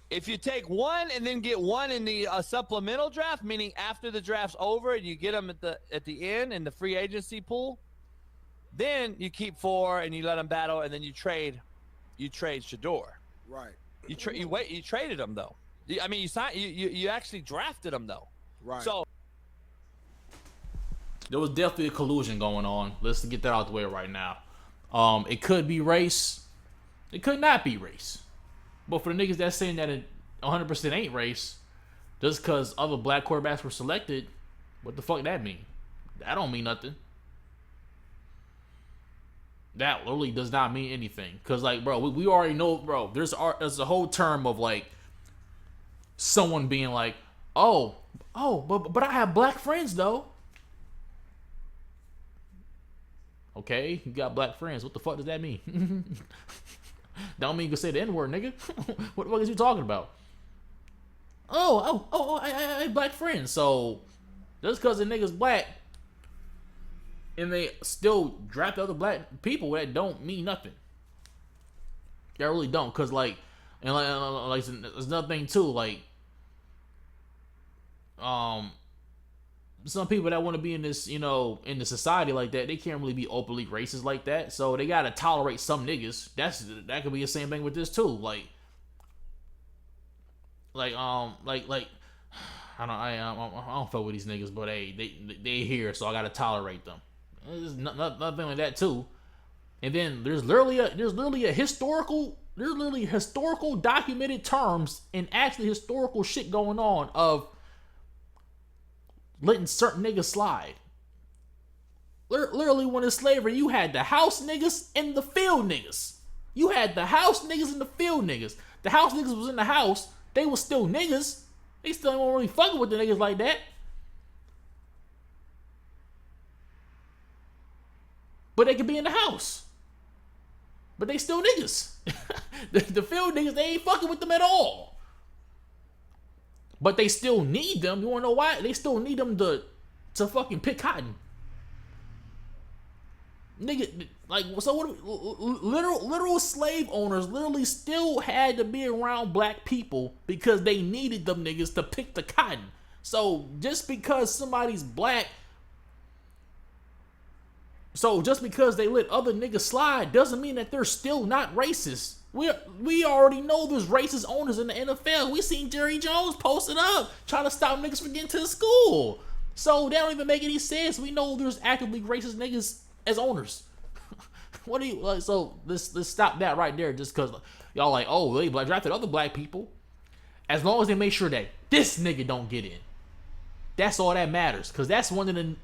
If you take one and then get one in the supplemental draft, meaning after the draft's over and you get them at the end in the free agency pool, then you keep four and you let them battle, and then you trade Shedeur. Right. You traded him though. I mean, you actually drafted him though. Right. So there was definitely a collusion going on. Let's get that out the way right now. It could be race. It could not be race. But for the niggas that's saying that it 100% ain't race, just because other black quarterbacks were selected, what the fuck that mean? That don't mean nothing. That literally does not mean anything. Because, like, bro, we already know, bro, there's a whole term of, like, someone being like, but I have black friends though. Okay, you got black friends. What the fuck does that mean? Don't mean you can say the N-word, nigga. What the fuck is you talking about? I have black friends. So just because the nigga's black and they still draft other black people, that don't mean nothing. That really don't. Cause like there's another thing too, like some people that want to be in this, in the society like that, they can't really be openly racist like that. So they gotta tolerate some niggas. That could be the same thing with this too. Like I don't fuck with these niggas, but hey, they here, so I gotta tolerate them. There's nothing like that too. And then there's literally historical documented terms and actually historical shit going on of letting certain niggas slide. Literally, when it's slavery, you had the house niggas and the field niggas. You had the house niggas and the field niggas. The house niggas was in the house. They was still niggas. They still weren't really fucking with the niggas like that. But they could be in the house. But they still niggas. The field niggas, they ain't fucking with them at all. But they still need them. You wanna know why? They still need them to fucking pick cotton. Nigga, like, so what? Literal slave owners literally still had to be around black people because they needed them niggas to pick the cotton. So just because somebody's black, so just because they let other niggas slide doesn't mean that they're still not racist. We already know there's racist owners in the NFL. We seen Jerry Jones posted up trying to stop niggas from getting to the school. So that don't even make any sense. We know there's actively racist niggas as owners. What do you like? So let's stop that right there. Just because y'all like, oh, they drafted other black people. As long as they make sure that this nigga don't get in, that's all that matters. Because that's one of the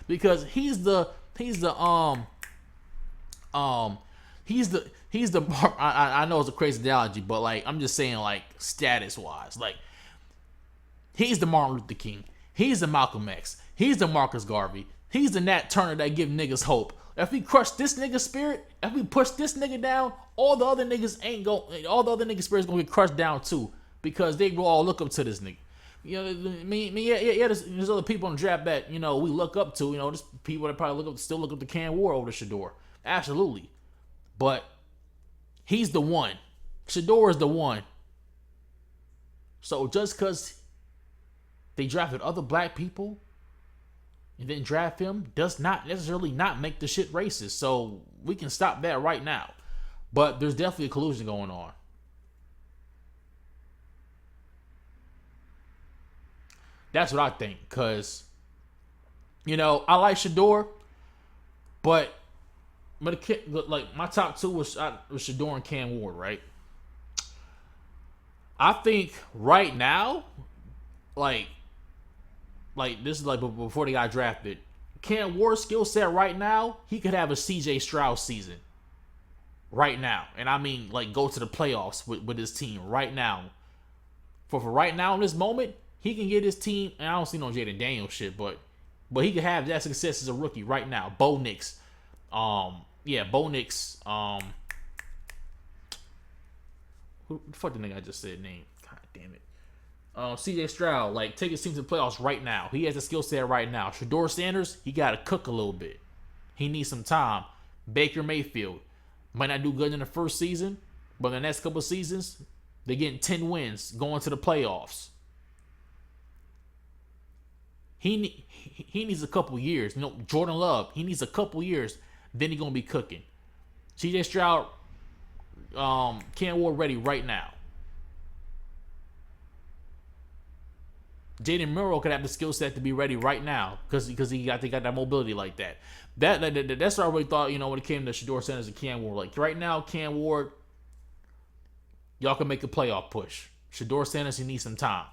because he's the I know it's a crazy analogy, but like I'm just saying, like, status wise, like he's the Martin Luther King, he's the Malcolm X, he's the Marcus Garvey, he's the Nat Turner that give niggas hope. If we crush this nigga's spirit, if we push this nigga down, all the other niggas spirits gonna get crushed down too, because they will all look up to this nigga. There's other people in the draft that we look up to. There's people that probably still look up to Cam Ward over Shedeur. Absolutely, but he's the one. Shedeur is the one. So just because they drafted other black people and then draft him does not necessarily not make the shit racist. So we can stop that right now. But there's definitely a collusion going on. That's what I think. Because, I like Shedeur, but like my top two was Shedeur and Cam Ward, right? I think right now, like this is like before they got drafted, Cam Ward's skill set right now, he could have a CJ Stroud season. Right now. And I mean, like, go to the playoffs with his team right now. For right now, in this moment, he can get his team, and I don't see no Jaden Daniels shit, but he could have that success as a rookie right now. Bo Nix. Bo Nix. Who the fuck the nigga I just said name? God damn it. CJ Stroud, like, take his team to the playoffs right now. He has a skill set right now. Shedeur Sanders, he got to cook a little bit. He needs some time. Baker Mayfield might not do good in the first season, but in the next couple of seasons, they're getting 10 wins, going to the playoffs. He needs a couple years. Jordan Love, he needs a couple years. Then he's going to be cooking. CJ Stroud, Cam Ward ready right now. Jaden Murrow could have the skill set to be ready right now because they got that mobility like that. That's what I really thought, when it came to Shedeur Sanders and Cam Ward. Like, right now, Cam Ward, y'all can make a playoff push. Shedeur Sanders, he needs some time.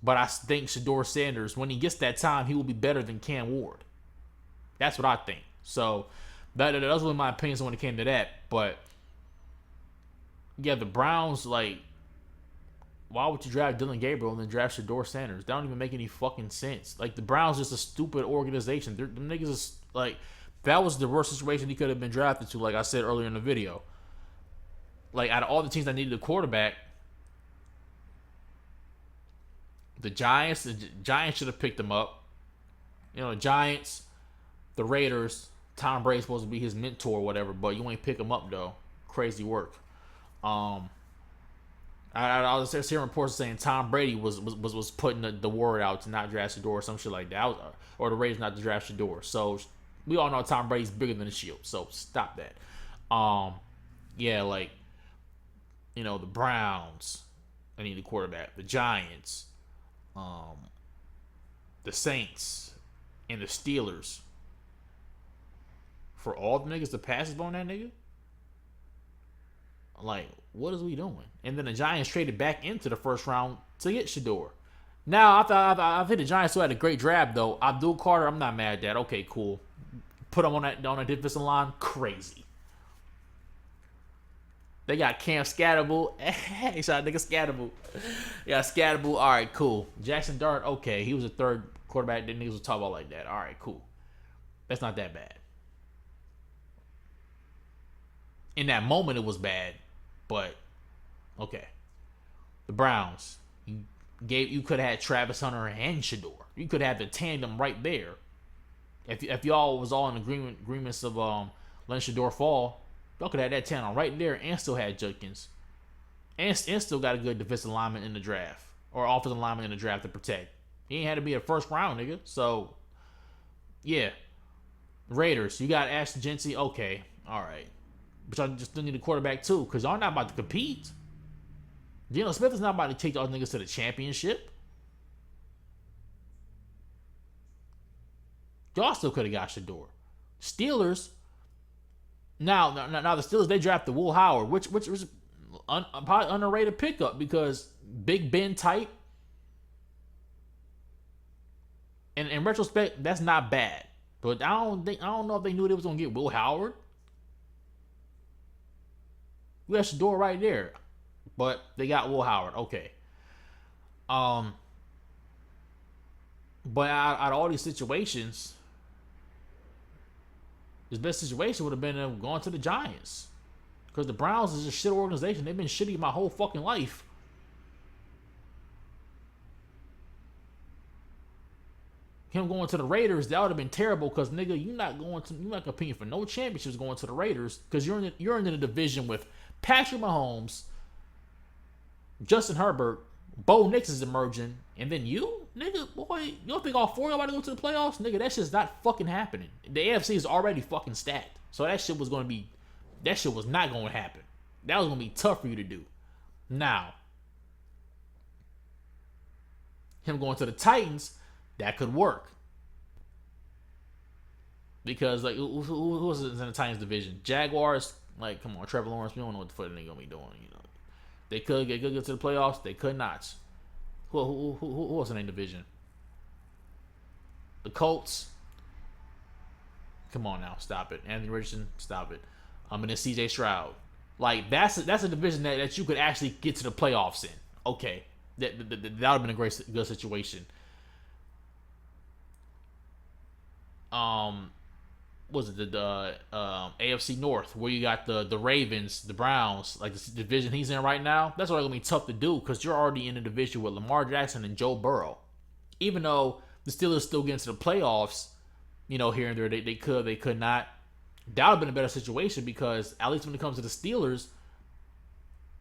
But I think Shedeur Sanders, when he gets that time, he will be better than Cam Ward. That's what I think. So, that was really my opinions when it came to that. But, yeah, the Browns, like, why would you draft Dylan Gabriel and then draft Shedeur Sanders? That don't even make any fucking sense. Like, the Browns just a stupid organization. Them niggas is, like, that was the worst situation he could have been drafted to, like I said earlier in the video. Like, out of all the teams that needed a quarterback, the Giants should have picked him up. The Giants, the Raiders, Tom Brady's supposed to be his mentor or whatever, but you ain't pick him up, though. Crazy work. I was hearing reports saying Tom Brady was putting the word out to not draft Shedeur or some shit like that, or the Raiders not to draft Shedeur. So we all know Tom Brady's bigger than the Shield. So stop that. The Browns, I need a quarterback. The Giants, the Saints, and the Steelers. For all the niggas to pass up on that nigga. Like, what is we doing? And then the Giants traded back into the first round to get Shedeur. Now, I think the Giants still had a great draft, though. Abdul Carter, I'm not mad at that. Okay, cool. Put him on that defensive line. Crazy. They got Cam Scatterable. Hey, shout out nigga Scatterable. Yeah, Scatterable. All right, cool. Jackson Dart, okay. He was a third quarterback that niggas was talking about like that. All right, cool. That's not that bad. In that moment, it was bad. But, okay. The Browns. You could have had Travis Hunter and Shedeur. You could have the tandem right there. If y'all was all in agreements of letting Shedeur fall, y'all could have that tandem right there and still had Judkins. And still got a good defensive lineman in the draft. Or offensive lineman in the draft to protect. He ain't had to be a first round, nigga. So, yeah. Raiders. You got Ashton Jency. Okay. All right. But y'all just still need a quarterback too, because y'all not about to compete. Geno Smith is not about to take y'all niggas to the championship. Y'all still could have got Shedeur. Steelers. Now the Steelers, they drafted Will Howard, which was probably underrated pickup because Big Ben type. And in retrospect, that's not bad. But I don't know if they knew they was gonna get Will Howard. We got Shedeur right there. But they got Will Howard. Okay. But out of all these situations, his best situation would have been them going to the Giants. Because the Browns is a shit organization. They've been shitty my whole fucking life. Him going to the Raiders, that would have been terrible because nigga, you're not competing for no championships going to the Raiders because you're in the division with Patrick Mahomes, Justin Herbert, Bo Nix is emerging, and then you, nigga, boy, you don't think all four of y'all about to go to the playoffs? Nigga, that shit's not fucking happening. The AFC is already fucking stacked. So that shit was going to be That shit was not going to happen. That was going to be tough for you to do. Now, him going to the Titans, that could work. Because, like, who was in the Titans division? Jaguars, like, come on, Trevor Lawrence, we don't know what the fuck they're going to be doing, you know. They could get to the playoffs. They could not. Who was in the division? The Colts. Come on now, stop it. Anthony Richardson, stop it. And then C.J. Stroud. Like, that's a division that you could actually get to the playoffs in. Okay. That would have been a good situation. Was it the AFC North, where you got the Ravens, the Browns, like the division he's in right now? That's gonna be tough to do because you're already in a division with Lamar Jackson and Joe Burrow. Even though the Steelers still get into the playoffs, you know, here and there, they could not. That would have been a better situation because at least when it comes to the Steelers,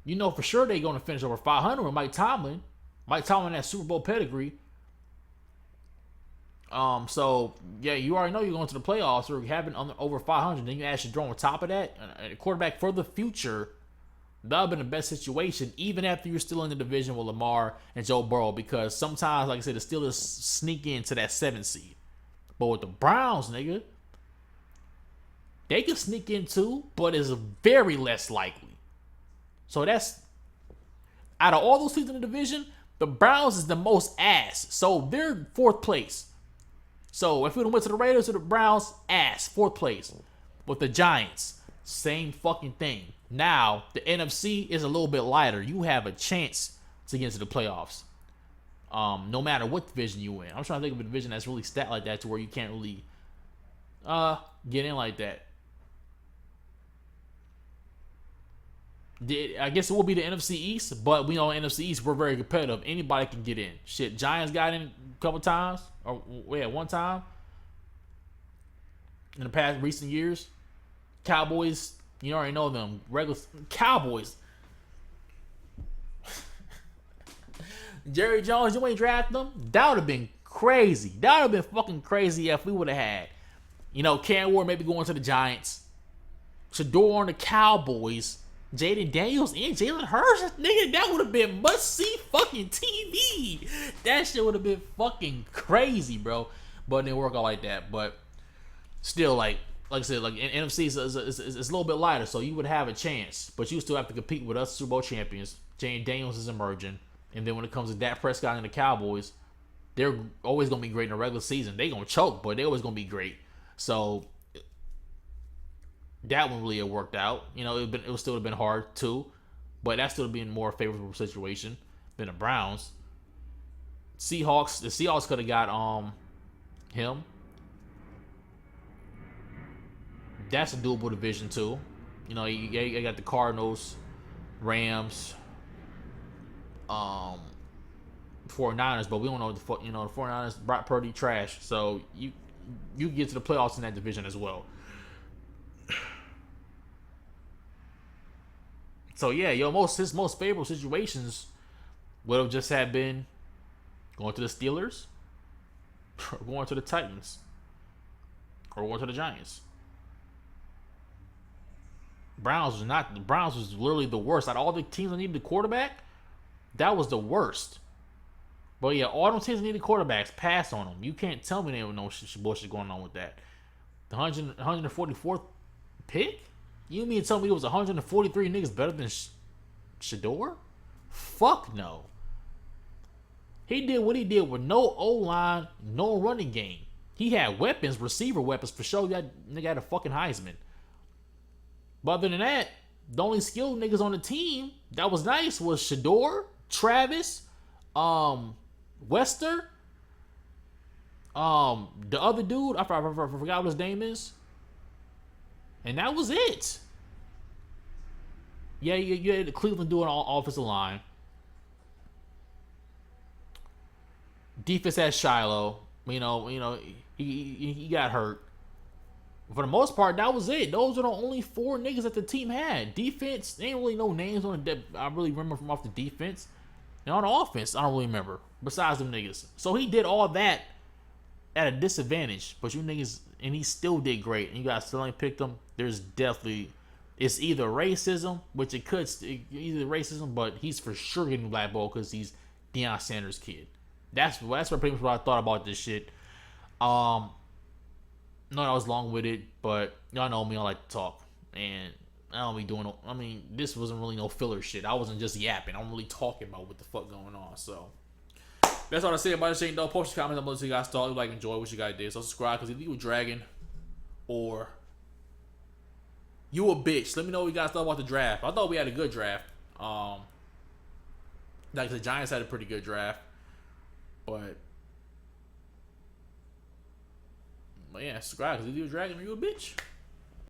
you know for sure they're going to finish over 500 with Mike Tomlin. Mike Tomlin has Super Bowl pedigree. So yeah, you already know you're going to the playoffs or having over 500. Then you add Shedeur on top of that, a quarterback for the future. That would have been the best situation, even after you're still in the division with Lamar and Joe Burrow, because sometimes, like I said, the Steelers sneak into that 7th seed. But with the Browns, nigga, they can sneak in too, but it's very less likely. So that's, out of all those teams in the division, the Browns is the most ass. So they're 4th place. So if we went to the Raiders or the Browns, ass, 4th place. With the Giants, same fucking thing. Now, the NFC is a little bit lighter. You have a chance to get into the playoffs. No matter what division you in. I'm trying to think of a division that's really stacked like that to where you can't really get in like that. I guess it will be the NFC East, but we know in NFC East we're very competitive. Anybody can get in. Shit, Giants got in a couple times, or one time in the past recent years. Cowboys, you already know them. Regular Cowboys. Jerry Jones, you ain't draft them? That would have been crazy. That would have been fucking crazy if we would have had, you know, Cam Ward maybe going to the Giants, Shedeur on the Cowboys, Jaden Daniels and Jalen Hurts. Nigga, that would have been must-see fucking TV. That shit would have been fucking crazy, bro. But it didn't work out like that. But still, like I said, like NFC is a little bit lighter, so you would have a chance. But you still have to compete with us Super Bowl champions. Jaden Daniels is emerging. And then when it comes to Dak Prescott and the Cowboys, they're always going to be great in the regular season. They're going to choke, but they're always going to be great. So that one really worked out. You know, it would still have been hard too, but that still been a more favorable situation than the Browns. The Seahawks could have got him. That's a doable division too. You know, you got the Cardinals, Rams, 49ers, but we don't know the 49ers. Brock Purdy trash, so you get to the playoffs in that division as well. So yeah, his most favorable situations would have just had been going to the Steelers, or going to the Titans, or going to the Giants. Browns was literally the worst. Out of all the teams that needed the quarterback, that was the worst. But yeah, all them teams that needed quarterbacks, pass on them. You can't tell me there was no bullshit going on with that. The 144th pick? You mean to tell me it was 143 niggas better than Shedeur? Fuck no. He did what he did with no O-line, no running game. He had weapons, receiver weapons for sure. That nigga had a fucking Heisman. But other than that, the only skilled niggas on the team that was nice was Shedeur, Travis, Wester, the other dude, I forgot what his name is. And that was it. Yeah, you had Cleveland doing all offensive line. Defense had Shiloh. You know, he got hurt. For the most part, that was it. Those are the only 4 niggas that the team had. Defense, there ain't really no names on the I really remember from off the defense. And on the offense, I don't really remember. Besides them niggas. So he did all that at a disadvantage. But you niggas, and he still did great. And you guys still ain't picked him. There's definitely It's either racism, which it could either racism, but he's for sure getting blackballed because he's Deion Sanders' kid. That's pretty much what I thought about this shit. No, I was long with it, but y'all know me. I like to talk, and I don't be doing. I mean, this wasn't really no filler shit. I wasn't just yapping. I'm really talking about what the fuck going on. So that's all I say about this shit. Though, post your comments. I'm gonna let you guys thought. Like, enjoy what you guys did. So subscribe because if you a dragon or you a bitch, let me know what you guys thought about the draft. I thought we had a good draft. Like the Giants had a pretty good draft, but yeah, subscribe because if you a dragon or you a bitch.